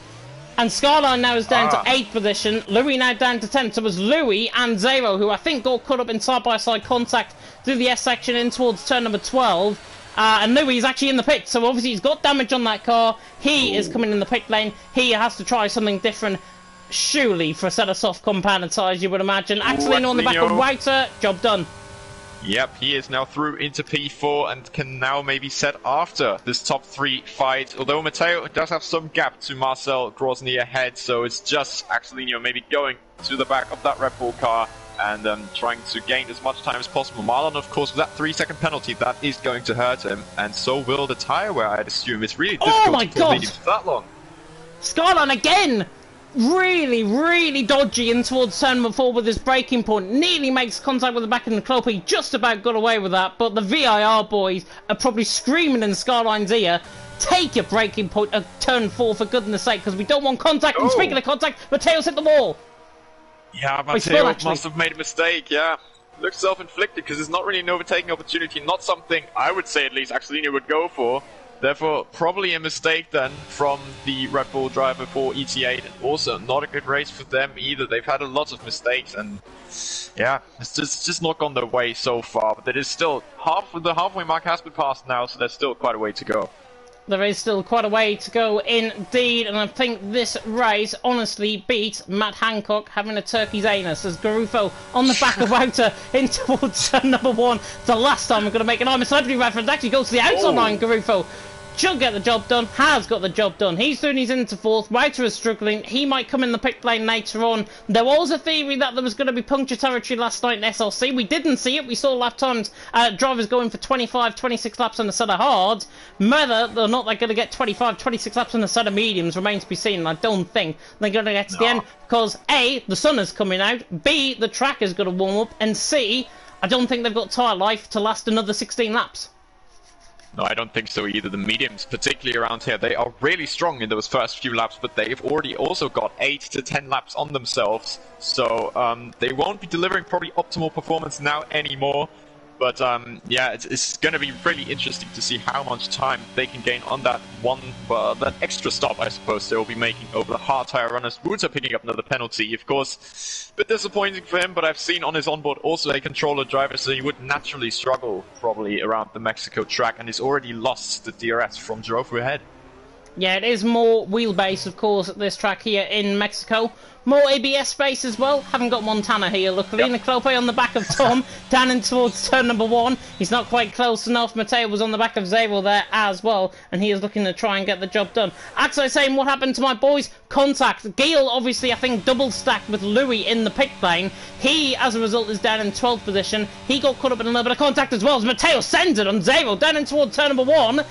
And Skyline now is down to 8th position. Louis now down to 10th. So it was Louis and Zero, who I think got caught up in side-by-side contact through the S section in towards turn number 12. And Louis is actually in the pit. So obviously he's got damage on that car. He is coming in the pit lane. He has to try something different, surely, for a set of soft compounded tyres, you would imagine. Axelino on the back of Wouter. Job done.
Yep, he is now through into P4 and can now maybe set after this top 3 fight. Although Matteo does have some gap to Marcel Grosny ahead, so it's just Axelino maybe going to the back of that Red Bull car and trying to gain as much time as possible. Marlon, of course, with that 3-second penalty, that is going to hurt him, and so will the tyre wear, I'd assume. It's really difficult to pull mediums for that long.
Skyline again! Really dodgy in towards turn number 4 with his braking point. Nearly makes contact with the back of the Klopp. He just about got away with that, but the VIR boys are probably screaming in Skyline's ear, take your braking point at turn 4 for goodness sake, because we don't want contact. And speaking of contact, Matteo's hit the wall.
Yeah, Matteo must have made a mistake, yeah. Looks self-inflicted, because there's not really an overtaking opportunity, not something I would say at least Axelino would go for. Therefore, probably a mistake then from the Red Bull driver for ET8, and also not a good race for them either. They've had a lot of mistakes, and yeah, it's just not gone their way so far. But it is still the halfway mark has been passed now, so there's still quite a way to go.
There is still quite a way to go indeed, and I think this race honestly beats Matt Hancock having a turkey's anus as Garufo on the back of Wouter in towards turn number 1. The last time I'm going to make an I'm a Celebrity reference actually goes to the outside line. Garufo should get the job done, has got the job done. He's doing his into 4th. Wouter is struggling. He might come in the pit lane later on. There was a theory that there was going to be puncture territory last night in SLC. We didn't see it. We saw lap times, drivers going for 25, 26 laps on a set of hards. Whether they're not going to get 25, 26 laps on a set of mediums remains to be seen. And I don't think they're going to get to the end because A, the sun is coming out, B, the track is going to warm up, and C, I don't think they've got tyre life to last another 16 laps.
No, I don't think so either. The mediums, particularly around here, they are really strong in those first few laps, but they've already also got 8 to 10 laps on themselves. So they won't be delivering probably optimal performance now anymore. But yeah, it's going to be really interesting to see how much time they can gain on that that extra stop, I suppose, they will be making over the hard tire runners. Woods are picking up another penalty, of course. A bit disappointing for him, but I've seen on his onboard also a controller driver, so he would naturally struggle probably around the Mexico track, and he's already lost the DRS from Girofo ahead.
Yeah, it is more wheelbase, of course, at this track here in Mexico. More ABS space as well. Haven't got Montana here, luckily. Yep. Niclope on the back of Tom, down in towards turn number 1. He's not quite close enough. Matteo was on the back of Zabel there as well, and he is looking to try and get the job done. Axel saying, what happened to my boys? Contact. Gale, obviously, I think, double stacked with Louis in the pit lane. He, as a result, is down in 12th position. He got caught up in a little bit of contact as well as Matteo sends it on Zabel, down in towards turn number 1.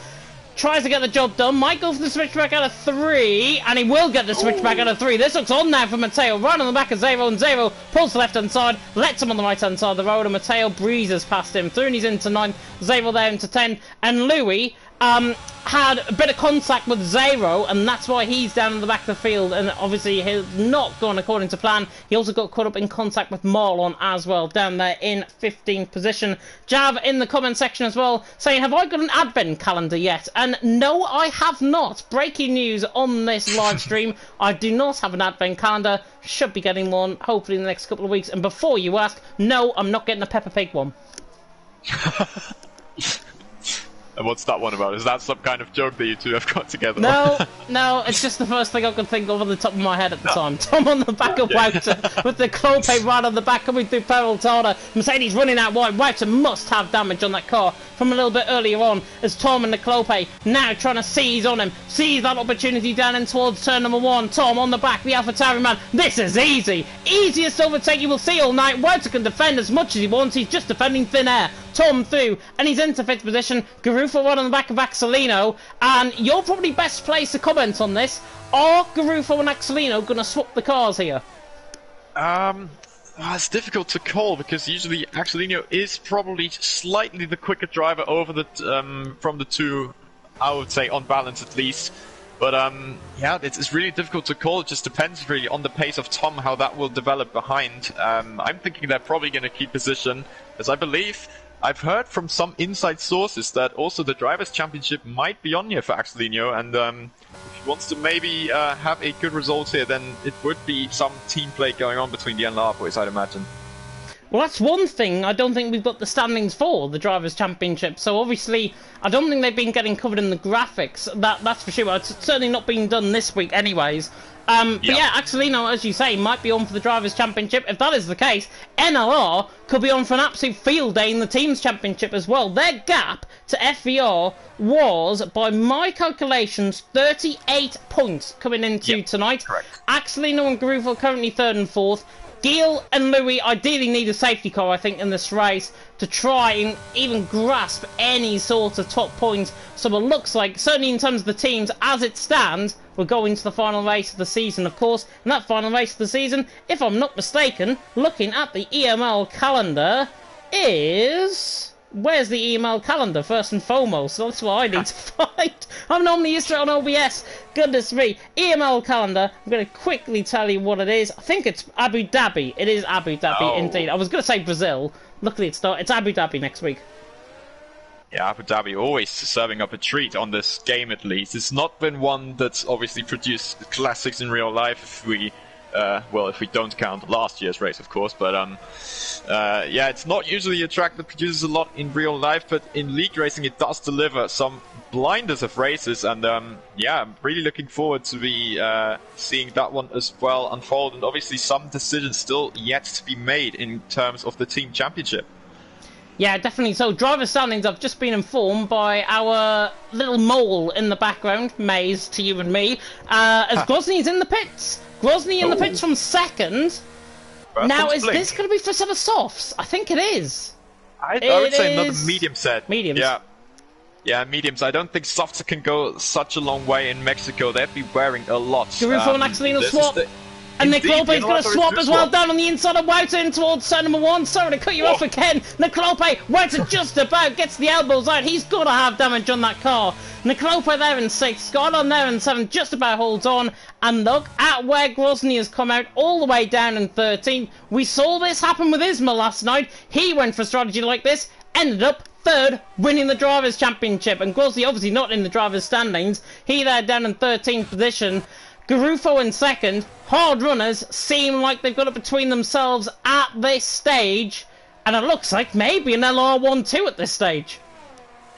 Tries to get the job done, might go for the switchback out of 3, and he will get the switchback out of 3. This looks on now for Matteo, right on the back of Zero, and Zero pulls the left-hand side, lets him on the right-hand side of the road, and Matteo breezes past him through, and he's into 9, Zero there into 10, and Louis had a bit of contact with Zero, and that's why he's down in the back of the field, and obviously he's not gone according to plan. He also got caught up in contact with Marlon as well, down there in 15th position. Jav in the comment section as well, saying, have I got an advent calendar yet? And no, I have not. Breaking news on this live stream, I do not have an advent calendar. Should be getting one, hopefully in the next couple of weeks. And before you ask, no, I'm not getting a Peppa Pig one.
And what's that one about? Is that some kind of joke that you two have got together?
No, it's just the first thing I could think of on the top of my head at the time. Tom on the back of Wouter, with the Klope right on the back coming through Peraltada. Mercedes running out wide. Wouter must have damage on that car from a little bit earlier on, as Tom and the Klope now trying to seize on him. Seize that opportunity down in towards turn number 1. Tom on the back, the AlphaTauri man. This is easy. Easiest overtake you will see all night. Wouter can defend as much as he wants. He's just defending thin air. Tom through, and he's into 5th position. Garufo right on the back of Axelino, and you're probably best placed to comment on this. Are Garufo and Axelino going to swap the cars here?
It's difficult to call because usually Axelino is probably slightly the quicker driver over the from the two, I would say, on balance at least. But yeah, it's really difficult to call. It just depends really on the pace of Tom, how that will develop behind. I'm thinking they're probably going to keep position, as I believe I've heard from some inside sources that also the Drivers' Championship might be on here for Axelino, and if he wants to maybe have a good result here, then it would be some team play going on between the NLR boys, I'd imagine.
Well, that's one thing I don't think we've got the standings for, the Drivers' Championship. So obviously, I don't think they've been getting covered in the graphics. That's for sure. It's certainly not being done this week anyways. But yeah, Axelino, as you say, might be on for the Drivers' Championship. If that is the case, NLR could be on for an absolute field day in the Teams' Championship as well. Their gap to FVR was, by my calculations, 38 points coming into tonight.
Correct.
Axelino and Garufo currently 3rd and 4th. Gil and Louis ideally need a safety car, I think, in this race to try and even grasp any sort of top points. So it looks like, certainly in terms of the teams, as it stands, we're going to the final race of the season, of course. And that final race of the season, if I'm not mistaken, looking at the EML calendar, is... Where's the EML calendar, first and foremost? That's what I need to find. I'm normally used to it on OBS. Goodness me. EML calendar. I'm going to quickly tell you what it is. I think it's Abu Dhabi. It is Abu Dhabi, indeed. I was going to say Brazil. Luckily it's not. It's Abu Dhabi next week.
Yeah, Abu Dhabi always serving up a treat on this game, at least. It's not been one that's obviously produced classics in real life, if we... well, if we don't count last year's race, of course, but yeah, it's not usually a track that produces a lot in real life, but in league racing it does deliver some blinders of races, and yeah, I'm really looking forward to be seeing that one as well unfold, and obviously some decisions still yet to be made in terms of the team championship.
Yeah, definitely. So, driver standings, I've just been informed by our little mole in the background, Maze to you and me, as Grozny's in the pits. Grozny in the pits from 2nd. Now, is this going to be for some of softs? I think it is.
I would say another medium set.
Mediums.
Yeah. Yeah, mediums. I don't think softs can go such a long way in Mexico. They'd be wearing a lot.
Garufo and Axelino swap. And Nicolope's going to swap as well, down on the inside of Wouter in towards turn number 1. Sorry to cut you off again. Nicolope, Wouter just about gets the elbows out. He's got to have damage on that car. Nicolope there in 6th, Scott on there in 7th, just about holds on. And look at where Grozny has come out, all the way down in 13th. We saw this happen with Isma last night. He went for a strategy like this, ended up 3rd, winning the Drivers' Championship. And Grozny obviously not in the Drivers' standings. He there down in 13th position. Garufo in 2nd. Hard runners seem like they've got it between themselves at this stage, and it looks like maybe an LR1-2 at this stage.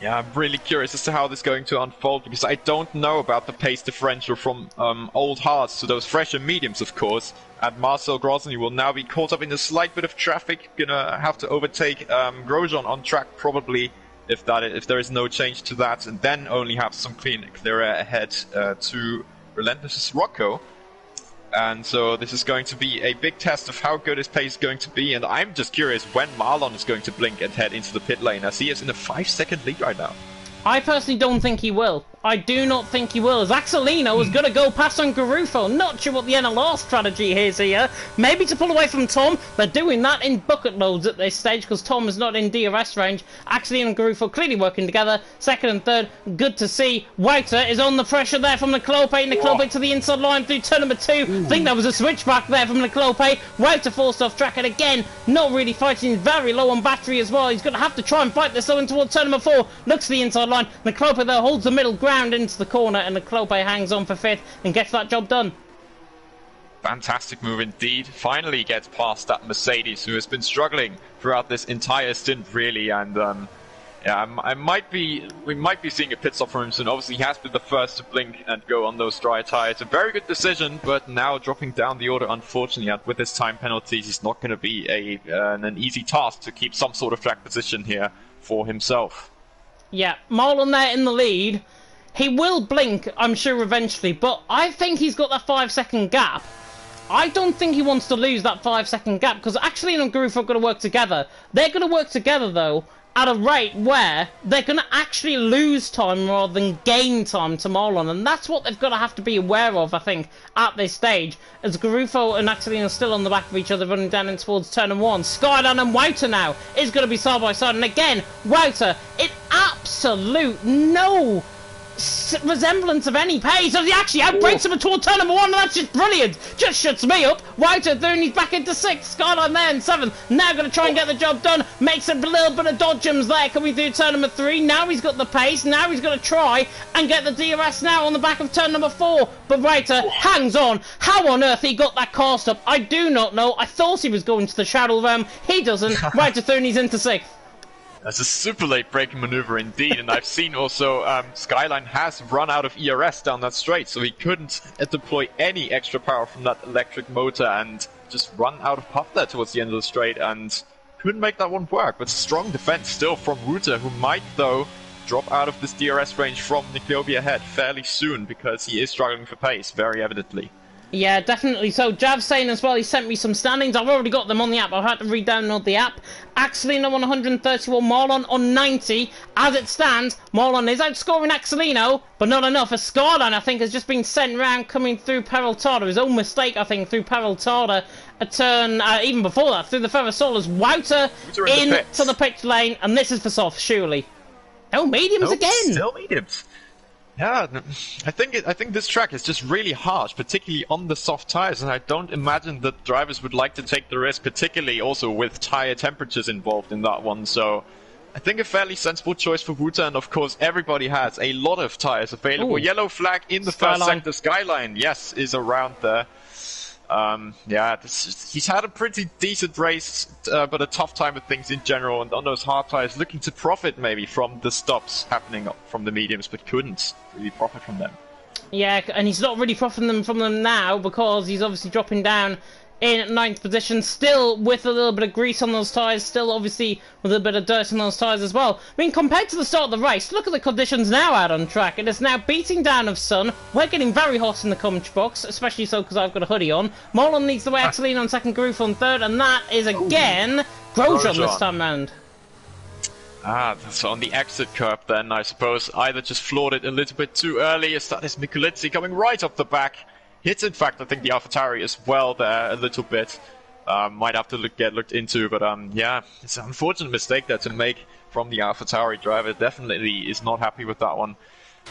Yeah, I'm really curious as to how this is going to unfold, because I don't know about the pace differential from old hards to those fresher mediums, of course. And Marcel Grozny will now be caught up in a slight bit of traffic, gonna have to overtake Grosjean on track probably, if there is no change to that, and then only have some clear air ahead to Relentless Rocco. And so this is going to be a big test of how good his pace is going to be, and I'm just curious when Marlon is going to blink and head into the pit lane, as he is in a 5-second lead right now.
I personally don't think he will. I do not think he will, as Axelino is going to go past on Garufo. Not sure what the NLR strategy is here. Maybe to pull away from Tom. They're doing that in bucket loads at this stage, because Tom is not in DRS range. Axelino and Garufo clearly working together. 2nd and 3rd, good to see. Wouter is on the pressure there from Nicolope. Nicolope to the inside line through turn number 2. I think there was a switchback there from Nicolope. Wouter forced off track, and again, not really fighting. Very low on battery as well. He's going to have to try and fight this though in towards turn number 4. Looks to the inside line. Nicolope there holds the middle ground into the corner, and Nicolope hangs on for 5th and gets that job done.
Fantastic move indeed. Finally gets past that Mercedes, who has been struggling throughout this entire stint, really. And yeah, we might be seeing a pit stop from him soon. Obviously, he has been the first to blink and go on those dry tires. A very good decision, but now dropping down the order, unfortunately, and with his time penalties, it's not going to be an easy task to keep some sort of track position here for himself. Yeah,
Marlon there in the lead. He will blink, I'm sure, eventually, but I think he's got that 5-second gap. I don't think he wants to lose that 5-second gap, because actually and Garufo are going to work together. They're going to work together, though, at a rate where they're going to actually lose time rather than gain time to Marlon, and that's what they've got to have to be aware of, I think, at this stage, as Garufo and Axelino are still on the back of each other, running down in towards turn 1. Skyline and Wouter now is going to be side by side, and again, Wouter in absolute no resemblance of any pace, as he actually outbreaks him toward turn 1, and that's just brilliant. Just shuts me up. Wouter then he's back into 6th, Skyline there in 7th, now going to try and get the job done, makes a little bit of dodgems there coming through turn 3. Now he's got the pace, now he's going to try and get the DRS now on the back of turn 4, but Wouter hangs on. How on earth he got that car stop, I do not know. I thought he was going to the Shadow Realm, he doesn't. Wouter Thurney's into 6th.
That's a super late braking maneuver indeed, and I've seen also Skyline has run out of ERS down that straight, so he couldn't deploy any extra power from that electric motor and just run out of puff there towards the end of the straight and couldn't make that one work. But strong defense still from Wouter, who might though drop out of this DRS range from Nicobia ahead fairly soon because he is struggling for pace, very evidently.
Yeah, definitely. So Jav's saying as well, he sent me some standings. I've already got them on the app. I've had to re-download the app. Axelino on 131, Marlon on 90. As it stands, Marlon is outscoring Axelino, but not enough. A Skyline, I think, has just been sent round coming through Peraltada. His own mistake, I think, through Peraltada. A turn, even before that, through the Ferrosolas. Wouter into the pitch lane, and this is for soft, surely. Oh, mediums again!
Still mediums. Yeah, I think this track is just really harsh, particularly on the soft tires, and I don't imagine that drivers would like to take the risk, particularly also with tire temperatures involved in that one. So I think a fairly sensible choice for Wouter, and of course everybody has a lot of tires available. Ooh. Yellow flag in the first sector. Skyline, yes, is around there. Yeah, he's had a pretty decent race, but a tough time with things in general, and on those hard tires, looking to profit maybe from the stops happening from the mediums, but couldn't really profit from them.
Yeah, and he's not really profiting from them now, because he's obviously dropping down in 9th position, still with a little bit of grease on those tyres, still obviously with a bit of dirt on those tyres as well. I mean, compared to the start of the race, look at the conditions now out on track. It is now beating down of sun. We're getting very hot in the comment box, especially so because I've got a hoodie on. Marlon leads the way, Axelino on 2nd, Garuf on 3rd, and that is again Grosjean this time round.
So on the exit curve then, I suppose, either just floored it a little bit too early, as that is Mikulitsi coming right off the back. Hits, in fact, I think the AlphaTauri as well there a little bit. Might have to get looked into, but yeah, it's an unfortunate mistake there to make from the AlphaTauri driver. Definitely is not happy with that one.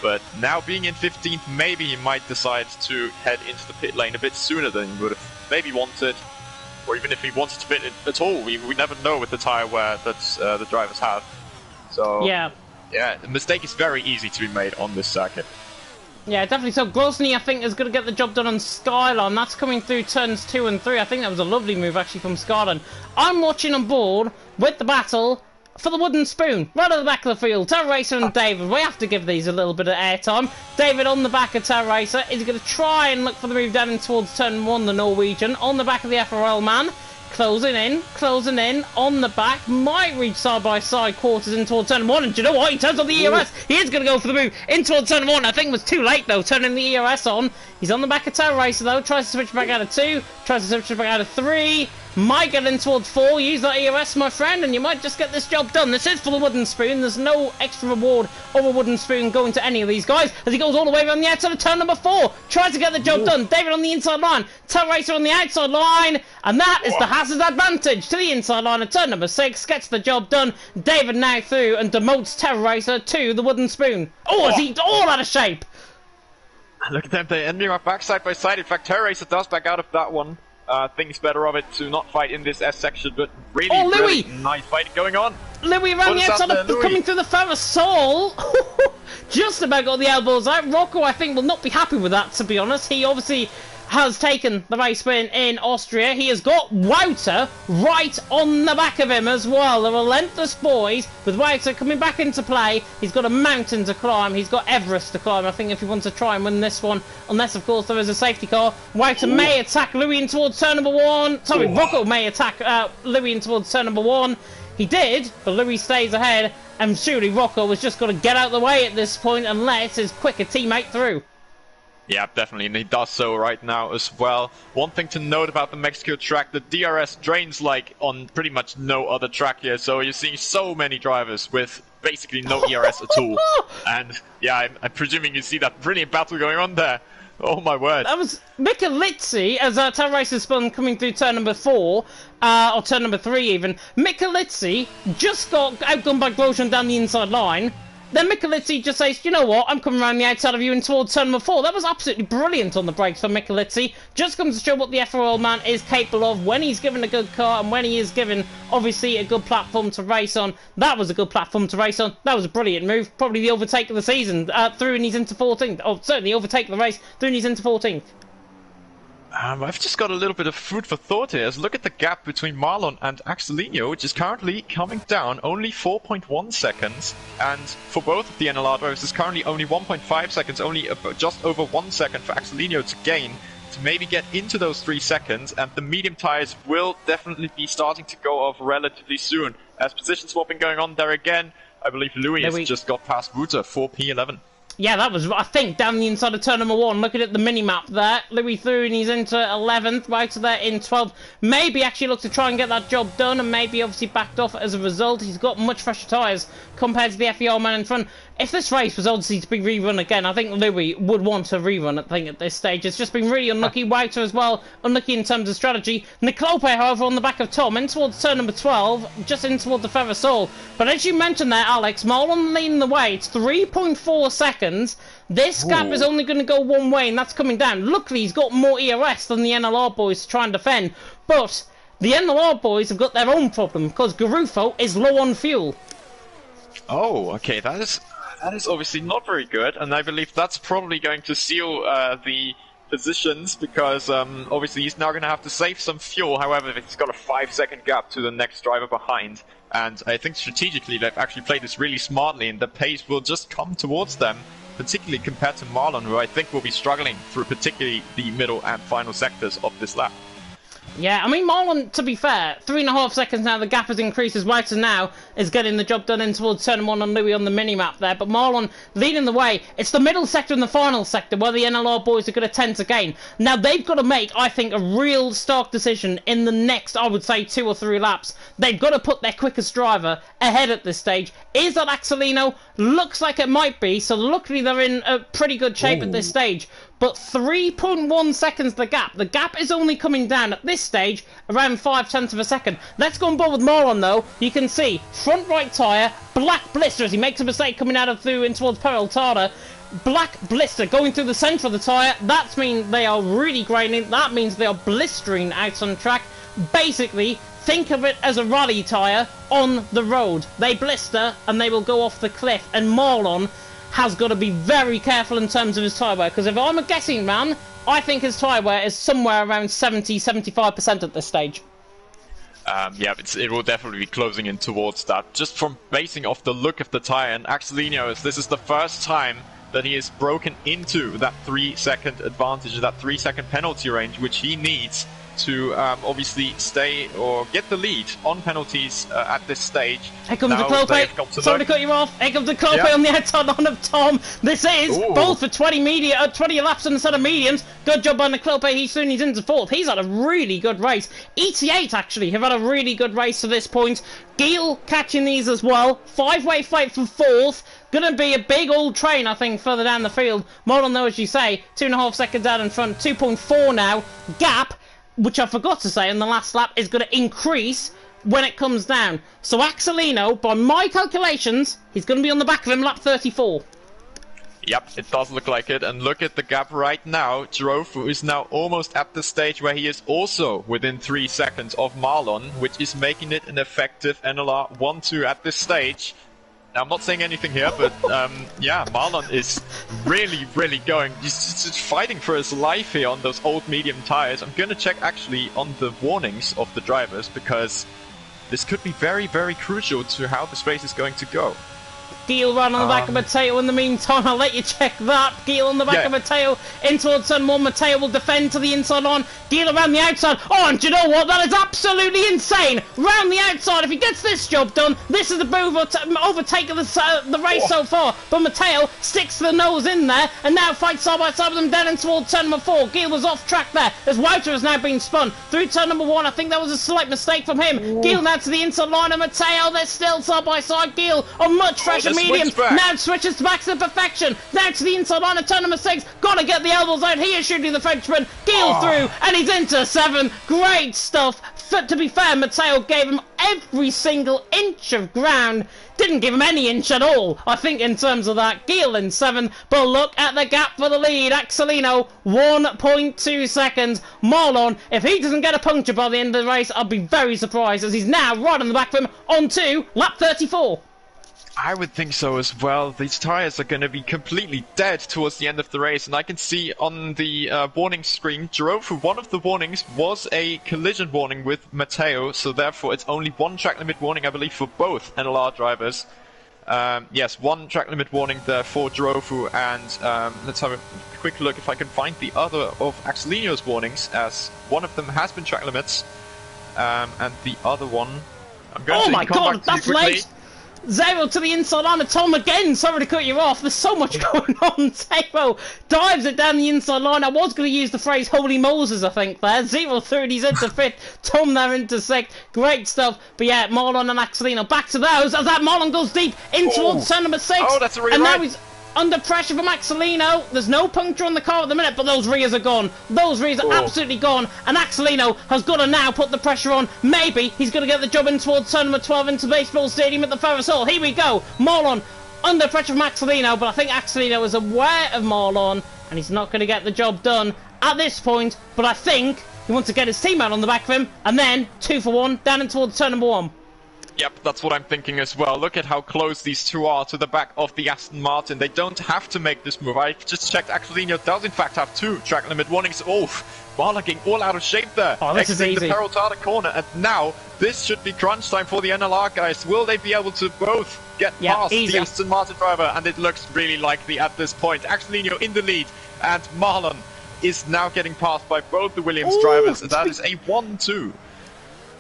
But now being in 15th, maybe he might decide to head into the pit lane a bit sooner than he would have maybe wanted. Or even if he wanted to pit at all, we never know with the tyre wear that the drivers have. So yeah, the mistake is very easy to be made on this circuit.
Yeah, definitely. So Grozny, I think, is going to get the job done on Skyline. That's coming through turns 2 and 3. I think that was a lovely move, actually, from Skyline. I'm watching on board with the battle for the wooden spoon, right at the back of the field. Terra Racer and David. We have to give these a little bit of airtime. David on the back of Terra Racer is going to try and look for the move down in towards turn 1, the Norwegian. On the back of the FRL man. Closing in, on the back, might reach side-by-side quarters in towards turn 1, and do you know what? He turns on the ERS, he is going to go for the move in towards turn 1, I think it was too late though, turning the ERS on. He's on the back of Terra Racer though, tries to switch back out of 2, tries to switch back out of 3, might get in towards 4, use that ERS my friend, and you might just get this job done. This is for the wooden spoon, there's no extra reward or a wooden spoon going to any of these guys, as he goes all the way around the outside of turn number 4, tries to get the job done. David on the inside line, Terra Racer on the outside line, and that is the hazard advantage to the inside line of turn number 6, gets the job done. David now through and demotes Terra Racer to the wooden spoon. Oh, is he all out of shape?
Look at them, they're ending up back side by side. In fact, Terra Racer does back out of that one. Thinks better of it to not fight in this S section, but really nice fighting going on.
Louis around the outside of coming through the Ferrosol. Just about got the elbows out. Rocco, I think, will not be happy with that, to be honest. He obviously has taken the race win in Austria. He has got Wouter right on the back of him as well. The relentless boys, with Wouter coming back into play. He's got a mountain to climb. He's got Everest to climb, I think, if he wants to try and win this one. Unless, of course, there is a safety car. Wouter may attack Louis in towards turn number 1. Sorry, Rocco may attack Louis in towards turn number 1. He did, but Louis stays ahead. And surely Rocco was just going to get out of the way at this point and let his quicker teammate through.
Yeah, definitely, and he does so right now as well. One thing to note about the Mexico track, the DRS drains like on pretty much no other track here, so you're seeing so many drivers with basically no ERS at all. And yeah, I'm presuming you see that brilliant battle going on there. Oh my word.
That was Michalizzi, as Town Racer spun coming through turn number 4, or turn number 3 even. Michalizzi just got outdone by Grosjean down the inside line. Then Michalizzi just says, you know what, I'm coming around the outside of you and towards turn number 4. That was absolutely brilliant on the brakes for Michalizzi. Just comes to show what the F4 man is capable of when he's given a good car and when he is given, obviously, a good platform to race on. That was a good platform to race on. That was a brilliant move. Probably the overtake of the season, through and he's into 14th. Oh, certainly overtake of the race, through and he's into 14th.
I've just got a little bit of food for thought here. Look at the gap between Marlon and Axelinho, which is currently coming down only 4.1 seconds. And for both of the NLR drivers, it's currently only 1.5 seconds, only just over 1 second for Axelinho to gain, to maybe get into those 3 seconds. And the medium tires will definitely be starting to go off relatively soon. As position swapping going on there again, I believe Louis has just got past Wuta for P11.
Yeah, that was, I think, down the inside of turn number 1. Looking at the mini-map there, Louis through and he's into 11th, right to there in 12th. Maybe actually look to try and get that job done, and maybe obviously backed off as a result. He's got much fresher tyres compared to the FER man in front. If this race was obviously to be rerun again, I think Louis would want a rerun, I think, at this stage. It's just been really unlucky. Wouter as well, unlucky in terms of strategy. Nicolope, however, on the back of Tom, in towards turn number 12, just in towards the Ferrosol. But as you mentioned there, Alex, Marlon leading the way. It's 3.4 seconds. This gap is only going to go one way, and that's coming down. Luckily, he's got more ERS than the NLR boys to try and defend. But the NLR boys have got their own problem, because Garufo is low on fuel.
Oh, okay, that is obviously not very good, and I believe that's probably going to seal the positions, because obviously he's now going to have to save some fuel. However, he's got a 5-second gap to the next driver behind, and I think strategically they've actually played this really smartly, and the pace will just come towards them, particularly compared to Marlon, who I think will be struggling through particularly the middle and final sectors of this lap.
Yeah, I mean, Marlon, to be fair, 3.5 seconds now, the gap has increased as Wouter now is getting the job done in towards turn 1 on Louis on the mini-map there, but Marlon leading the way. It's the middle sector and the final sector where the NLR boys are going to tend to gain. Now, they've got to make, I think, a real stark decision in the next, I would say, 2 or 3 laps. They've got to put their quickest driver ahead at this stage. Is that Axelinho? Looks like it might be, so luckily they're in a pretty good shape at this stage. But 3.1 seconds the gap. The gap is only coming down at this stage around 0.5 of a second. Let's go on board with Marlon though. You can see front right tyre, black blister as he makes a mistake coming out of through in towards Peraltada. Black blister going through the centre of the tyre. That means they are really graining. That means they are blistering out on track. Basically, think of it as a rally tyre on the road. They blister and they will go off the cliff. And Marlon has got to be very careful in terms of his tyre wear, because if I'm a guessing man, I think his tyre wear is somewhere around 70-75% at this stage.
Yeah, it will definitely be closing in towards that, just from basing off the look of the tyre. And Axelinho, this is the first time that he has broken into that 3-second advantage, that 3-second penalty range, which he needs to obviously stay or get the lead on penalties at this stage.
Here comes the Clope. Sorry to cut you off. Here comes the Clope on the outside line of Tom. This is both for 20 laps on the set of mediums. Good job on the Clope. He's into 4th. He's had a really good race. ET8 actually have had a really good race to this point. Geel catching these as well. 5-way fight for 4th. Gonna be a big old train, I think, further down the field. Marlon, though, as you say, 2.5 seconds out in front. 2.4 now. Gap, which I forgot to say in the last lap, is going to increase when it comes down. So Axelinho, by my calculations, he's going to be on the back of him lap 34.
Yep, it does look like it. And look at the gap right now. Girofu is now almost at the stage where he is also within 3 seconds of Marlon, which is making it an effective NLR 1-2 at this stage. Now, I'm not saying anything here, but yeah, Marlon is really going. He's just fighting for his life here on those old medium tires. I'm going to check actually on the warnings of the drivers, because this could be very crucial to how this race is going to go.
Geel ran on the back of Mateo in the meantime. I'll let you check that. Geel on the back of Mateo in towards turn 1. Mateo will defend to the inside line. Geel around the outside. Oh, and do you know what? That is absolutely insane. Round the outside. If he gets this job done, this is the overtake of the race so far. But Mateo sticks the nose in there and now fights side by side with them down in towards turn number 4. Geel was off track there as Wouter has now been spun through turn number 1. I think that was a slight mistake from him. Geel now to the inside line of Mateo. They're still side by side. Geel on much fresher medium. Now switches back to perfection. Now to the inside line of turn number 6. Gotta get the elbows out. He is shooting the Frenchman. Geel through and he's into 7. Great stuff. To be fair, Mateo gave him every single inch of ground. Didn't give him any inch at all, I think, in terms of that. Geel in 7, but look at the gap for the lead. Axelino, 1.2 seconds. Marlon, if he doesn't get a puncture by the end of the race, I'll be very surprised, as he's now right on the back of him on 2, lap 34.
I would think so as well. These tyres are going to be completely dead towards the end of the race, and I can see on the warning screen, Jirofu, one of the warnings was a collision warning with Mateo, so therefore it's only one track limit warning, I believe, for both NLR drivers. Yes, one track limit warning there for Jirofu, and let's have a quick look if I can find the other of Axelino's warnings, as one of them has been track limits, and the other one... I'm going
oh my god, that's late! 0 to the inside line of Tom again. Sorry to cut you off. There's so much going on. Zero dives it down the inside line. I was going to use the phrase Holy Moses, I think, there. 0-30's into 5th. Tom there into 6th. Great stuff. But yeah, Marlon and Axelino back to those as that Marlon goes deep in towards turn number 6.
Oh, that's a really
and now he's under pressure from Axelino. There's no puncture on the car at the minute, but those rears are gone. Those rears are absolutely gone. And Axelino has got to now put the pressure on. Maybe he's going to get the job in towards turn number 12 into Baseball Stadium at the Ferris Hall. Here we go. Marlon under pressure from Axelino, but I think Axelino is aware of Marlon, and he's not going to get the job done at this point. But I think he wants to get his teammate on the back of him, and then 2 for 1 down in towards turn number 1.
Yep, that's what I'm thinking as well. Look at how close these two are to the back of the Aston Martin. They don't have to make this move. I just checked. Axelino does in fact have 2 track limit warnings. Oh, Marlon getting all out of shape there.
Oh, this is easy.
The Peraltada corner, and now this should be crunch time for the NLR guys. Will they be able to both get past the Aston Martin driver? And it looks really likely at this point. Axelino in the lead, and Marlon is now getting passed by both the Williams drivers. That is a 1-2.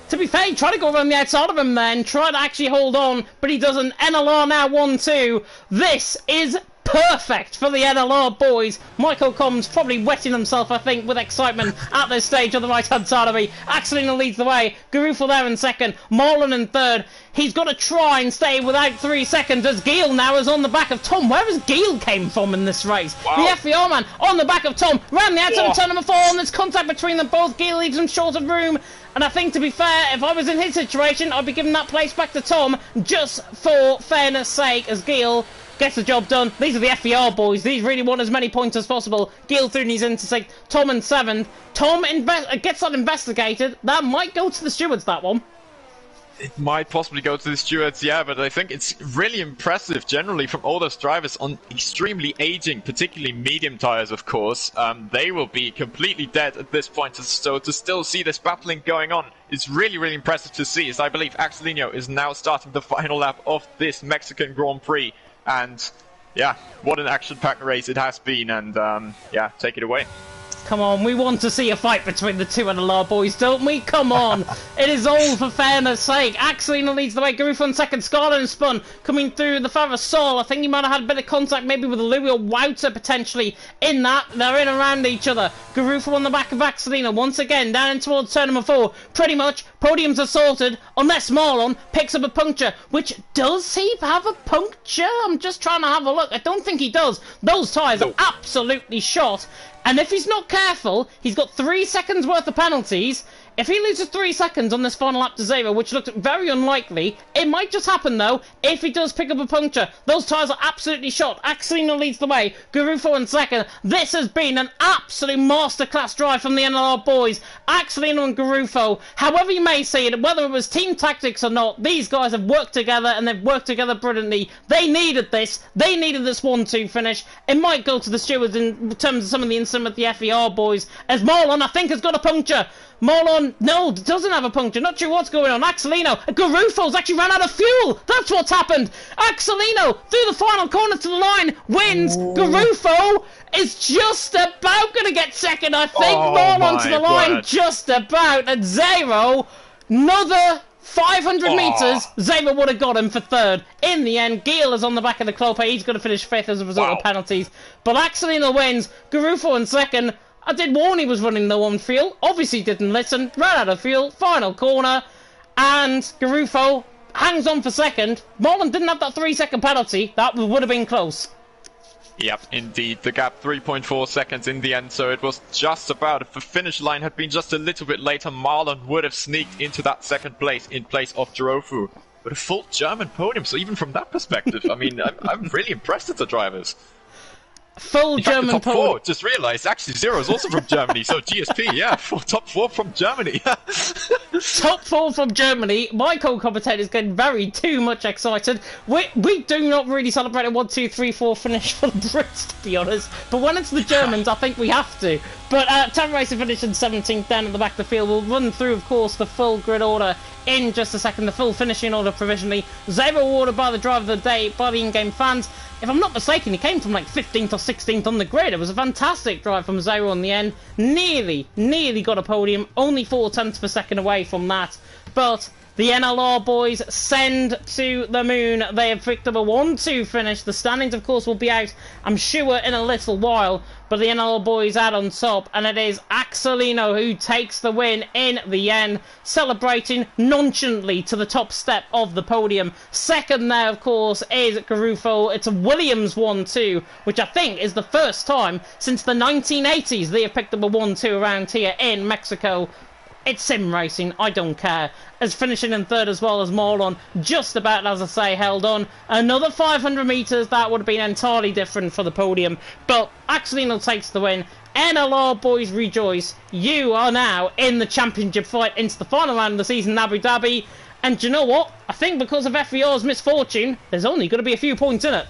To be fair, he tried to go around the outside of him then, tried to actually hold on, but he doesn't. NLR now 1-2. This is perfect for the NLR boys. Michael Combs probably wetting himself, I think, with excitement at this stage on the right-hand side of me. Axelino leads the way. Garufo there in 2nd. Marlon in 3rd. He's got to try and stay without 3 seconds as Geel now is on the back of Tom. Where has Geel came from in this race? Wow. The FVR man on the back of Tom. Round the outside of turn number 4, and there's contact between them both. Geel leaves him short of room. And I think, to be fair, if I was in his situation, I'd be giving that place back to Tom just for fairness sake, as Geel gets the job done. These are the FVR boys. These really want as many points as possible. Geel through and he's into 6th. Tom in 7th. Tom gets that investigated. That might go to the stewards, that one.
It might possibly go to the stewards, yeah, but I think it's really impressive generally from all those drivers on extremely aging, particularly medium tires, of course. They will be completely dead at this point, so to still see this battling going on is really, really impressive to see, as I believe Axelino is now starting the final lap of this Mexican Grand Prix. And yeah, what an action-packed race it has been, and yeah, take it away.
Come on, we want to see a fight between the two NLR boys, don't we? Come on. It is all for fairness sake. Axelino leads the way. Garufo in 2nd. Scarlett and Spun coming through the Ferris Soul. I think he might have had a bit of contact maybe with Louis or Wouter potentially in that. They're in around each other. Garufo on the back of Axelino once again down in towards turn number 4. Pretty much podiums are sorted unless Marlon picks up a puncture. Which, does he have a puncture? I'm just trying to have a look. I don't think he does. Those tyres are absolutely shot. And if he's not careful, he's got 3 seconds worth of penalties. If he loses 3 seconds on this final lap to 0, which looks very unlikely, it might just happen though if he does pick up a puncture. Those tyres are absolutely shot. Axelino leads the way. Garufo in 2nd. This has been an absolute masterclass drive from the NLR boys. Axelino and Garufo, however you may say it, whether it was team tactics or not, these guys have worked together and they've worked together brilliantly. They needed this. They needed this 1-2 finish. It might go to the stewards in terms of some of the incident with the FER boys, as Marlon, I think, has got a puncture. Marlon, no, doesn't have a puncture. Not sure what's going on. Axelino, Garufo's actually ran out of fuel. That's what's happened. Axelino, through the final corner to the line, wins. Ooh. Garufo is just about going to get second, I think. Marlon to the line, just about. And Zero, another 500 metres, Zero would have got him for third. In the end, Gil is on the back of the Clope. He's going to finish fifth as a result of penalties. But Axelino wins. Garufo in second. I did warn he was running low on fuel. Obviously didn't listen. Ran out of fuel. Final corner. And Garufo hangs on for second. Marlon didn't have that 3-second penalty. That would have been close.
Yep, indeed. The gap 3.4 seconds in the end, so it was just about. If the finish line had been just a little bit later, Marlon would have sneaked into that second place in place of Jirofu. But a full German podium, so even from that perspective, I mean, I'm really impressed with the drivers.
Full
in
German
fact, the top four, just realised, actually Zero is also from Germany, so GSP, yeah, top four from Germany.
Top four from Germany. My co-commentator is getting too much excited. We do not really celebrate a 1, 2, 3, 4 finish for the Brits, to be honest. But when it's the Germans, I think we have to. But Tam Racer finished in 17th down at the back of the field. We'll run through, of course, the full grid order in just a second. The full finishing order provisionally. Zero awarded by the driver of the day by the in-game fans. If I'm not mistaken, he came from like 15th or 16th on the grid. It was a fantastic drive from Zero in the end. Nearly got a podium. Only 4 tenths per second away from that. But the NLR boys send to the moon. They have picked up a 1-2 finish. The standings, of course, will be out, I'm sure, in a little while. But the NLR boys out on top. And it is Axelino who takes the win in the end. Celebrating nonchalantly to the top step of the podium. Second there, of course, is Garufo. It's a Williams 1-2, which I think is the first time since the 1980s they have picked up a 1-2 around here in Mexico. It's sim racing, I don't care. As finishing in third as well as Marlon, just about, as I say, held on. Another 500 metres, that would have been entirely different for the podium. But Axelino takes the win. NLR boys rejoice. You are now in the championship fight into the final round of the season in Abu Dhabi. And do you know what? I think because of FVR's misfortune, there's only going to be a few points in it.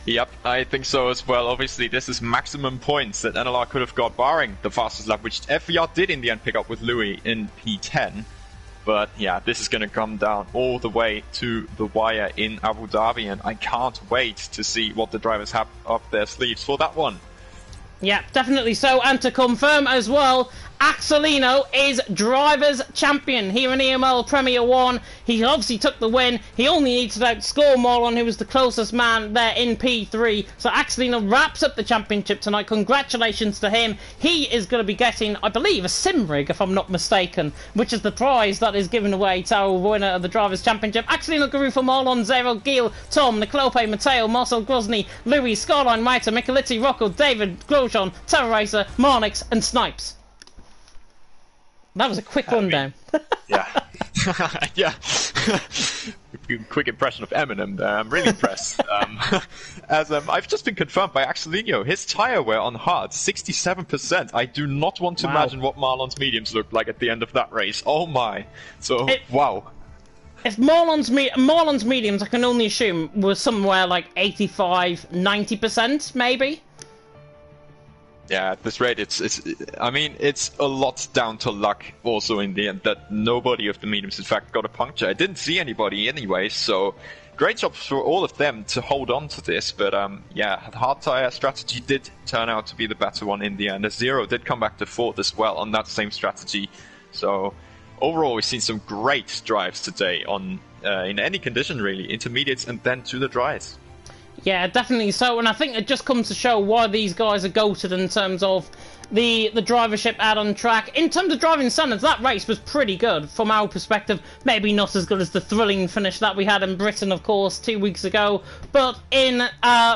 Yep, I think so as well. Obviously, this is maximum points that NLR could have got, barring the fastest lap, which FVR did in the end pick up with Louis in P10. But yeah, this is going to come down all the way to the wire in Abu Dhabi, and I can't wait to see what the drivers have up their sleeves for that one.
Yeah, definitely so. And to confirm as well, Axelino is Drivers' Champion here in EML Premier 1. He obviously took the win. He only needs to outscore Marlon, who was the closest man there in P3. So Axelino wraps up the championship tonight. Congratulations to him. He is going to be getting, I believe, a sim rig, if I'm not mistaken, which is the prize that is given away to our winner of the Drivers' Championship. Axelino, Garufo, Marlon, Zero, Gil, Tom, Nicolope, Matteo, Marcel Grozny, Louis, Scarline, Maita, Micheletti, Rocco, David, Grosjean, Terra Racer, Marnix, and Snipes. That was a quick rundown.
Yeah. Yeah. Quick impression of Eminem there. I'm really impressed. I've just been confirmed by Axelino, his tyre wear on hard, 67%. I do not want to imagine what Marlon's mediums looked like at the end of that race. Oh my. So, wow.
If Marlon's mediums, I can only assume, were somewhere like 85, 90%, maybe?
Yeah, at this rate, it's a lot down to luck also in the end that nobody of the mediums in fact got a puncture. I didn't see anybody anyway, so great job for all of them to hold on to this. But yeah, the hard tire strategy did turn out to be the better one in the end. As Zero did come back to fourth as well on that same strategy. So overall, we've seen some great drives today on in any condition really, intermediates and then to the dries.
Yeah, definitely so, and I think it just comes to show why these guys are goated in terms of the drivership out on track. In terms of driving standards, that race was pretty good from our perspective. Maybe not as good as the thrilling finish that we had in Britain, of course, 2 weeks ago. But in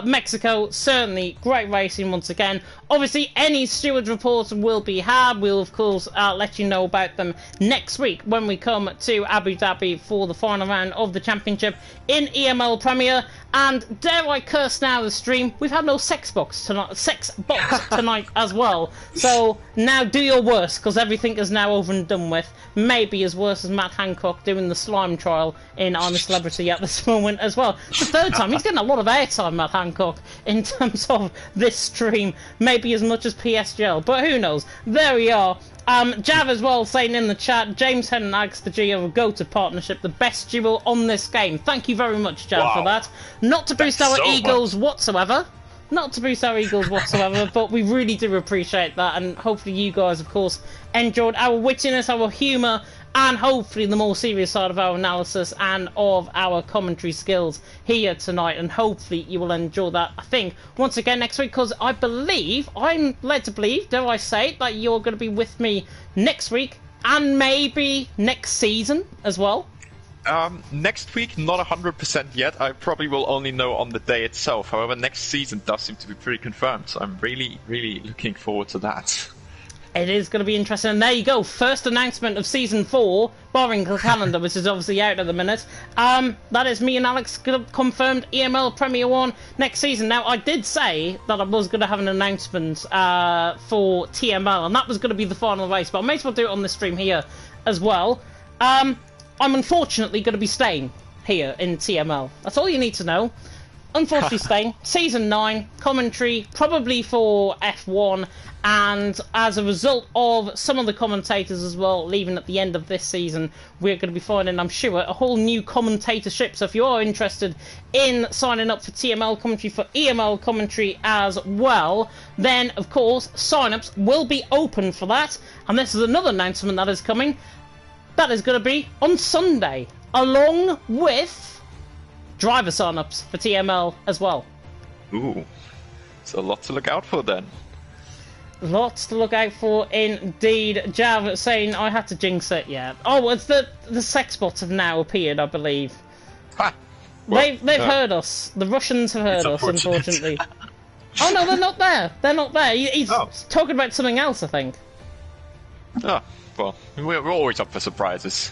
Mexico, certainly great racing once again. Obviously, any stewards reports will be had. We'll, of course, let you know about them next week when we come to Abu Dhabi for the final round of the championship in EML Premier. And dare I curse now the stream, we've had no sex box tonight as well. So now do your worst, because everything is now over and done with. Maybe as worse as Matt Hancock doing the slime trial in I'm a Celebrity at this moment as well. It's the third time. He's getting a lot of airtime, Matt Hancock, in terms of this stream. Maybe maybe as much as PSGL, but who knows? There we are. Jav as well saying in the chat, James Head and Alex the G have a go-to partnership, the best duo on this game. Thank you very much, Jav, for that. Not to boost our egos whatsoever. Not to boost our egos whatsoever, but we really do appreciate that, and hopefully you guys, of course, enjoyed our wittiness, our humour, and hopefully the more serious side of our analysis and of our commentary skills here tonight, and hopefully you will enjoy that, I think, once again next week, because I believe, I'm led to believe, dare I say, that you're going to be with me next week, and maybe next season as well.
Next week, not 100% yet. I probably will only know on the day itself. However, next season does seem to be pretty confirmed, so I'm really, really looking forward to that.
It is going to be interesting. And there you go. First announcement of Season 4, barring the calendar, which is obviously out at the minute. That is me and Alex confirmed EML Premier 1 next season. Now, I did say that I was going to have an announcement for TML, and that was going to be the final race, but I may as well do it on this stream here as well. I'm unfortunately going to be staying here in TML. That's all you need to know. Unfortunately staying. Season 9, commentary, probably for F1, and as a result of some of the commentators as well leaving at the end of this season, we're going to be finding, I'm sure, a whole new commentatorship. So if you are interested in signing up for TML commentary, for EML commentary as well, then of course sign-ups will be open for that. And this is another announcement that is coming. That is going to be on Sunday, along with driver sign-ups for TML as well.
Ooh, so a lot to look out for then.
Lots to look out for indeed. Jav saying I had to jinx it, yeah. Oh, it's the sex bots have now appeared, I believe.
Ha! Well,
they've heard us. The Russians have heard us, unfortunately. Oh no, they're not there. They're not there. He's talking about something else, I think.
Oh. Well, we're always up for surprises.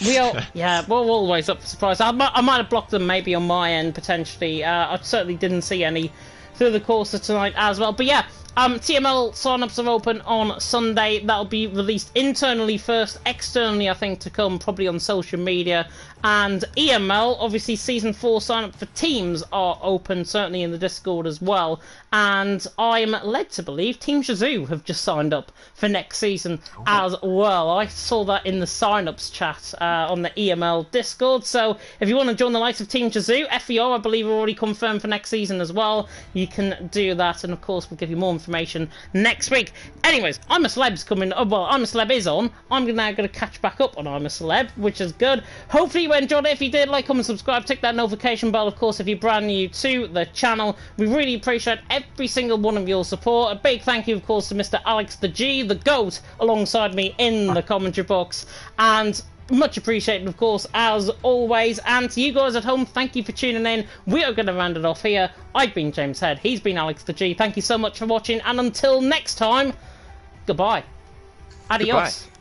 We are, yeah, we're always up for surprises. I might have blocked them maybe on my end, potentially. I certainly didn't see any through the course of tonight as well. But yeah, TML sign-ups are open on Sunday. That'll be released internally first, externally I think to come, probably on social media. And EML, obviously Season 4 sign-up for teams are open, certainly in the Discord as well. And I'm led to believe Team Shazoo have just signed up for next season as well. I saw that in the sign-ups chat on the EML Discord. So if you want to join the likes of Team Shazoo, FER I believe are already confirmed for next season as well. You can do that, and of course we'll give you more information next week. Anyways, I'm a Celeb's coming. Oh, well, I'm a Celeb is on. I'm now going to catch back up on I'm a Celeb, which is good. Hopefully you enjoyed it. If you did, like, comment, subscribe, tick that notification bell, of course, if you're brand new to the channel. We really appreciate every single one of your support. A big thank you, of course, to Mr. Alex the G, the GOAT, alongside me in the commentary box. And much appreciated, of course, as always. And to you guys at home, thank you for tuning in. We are going to round it off here. I've been James Head. He's been Alex the G. Thank you so much for watching. And until next time, goodbye. Adios.
Goodbye.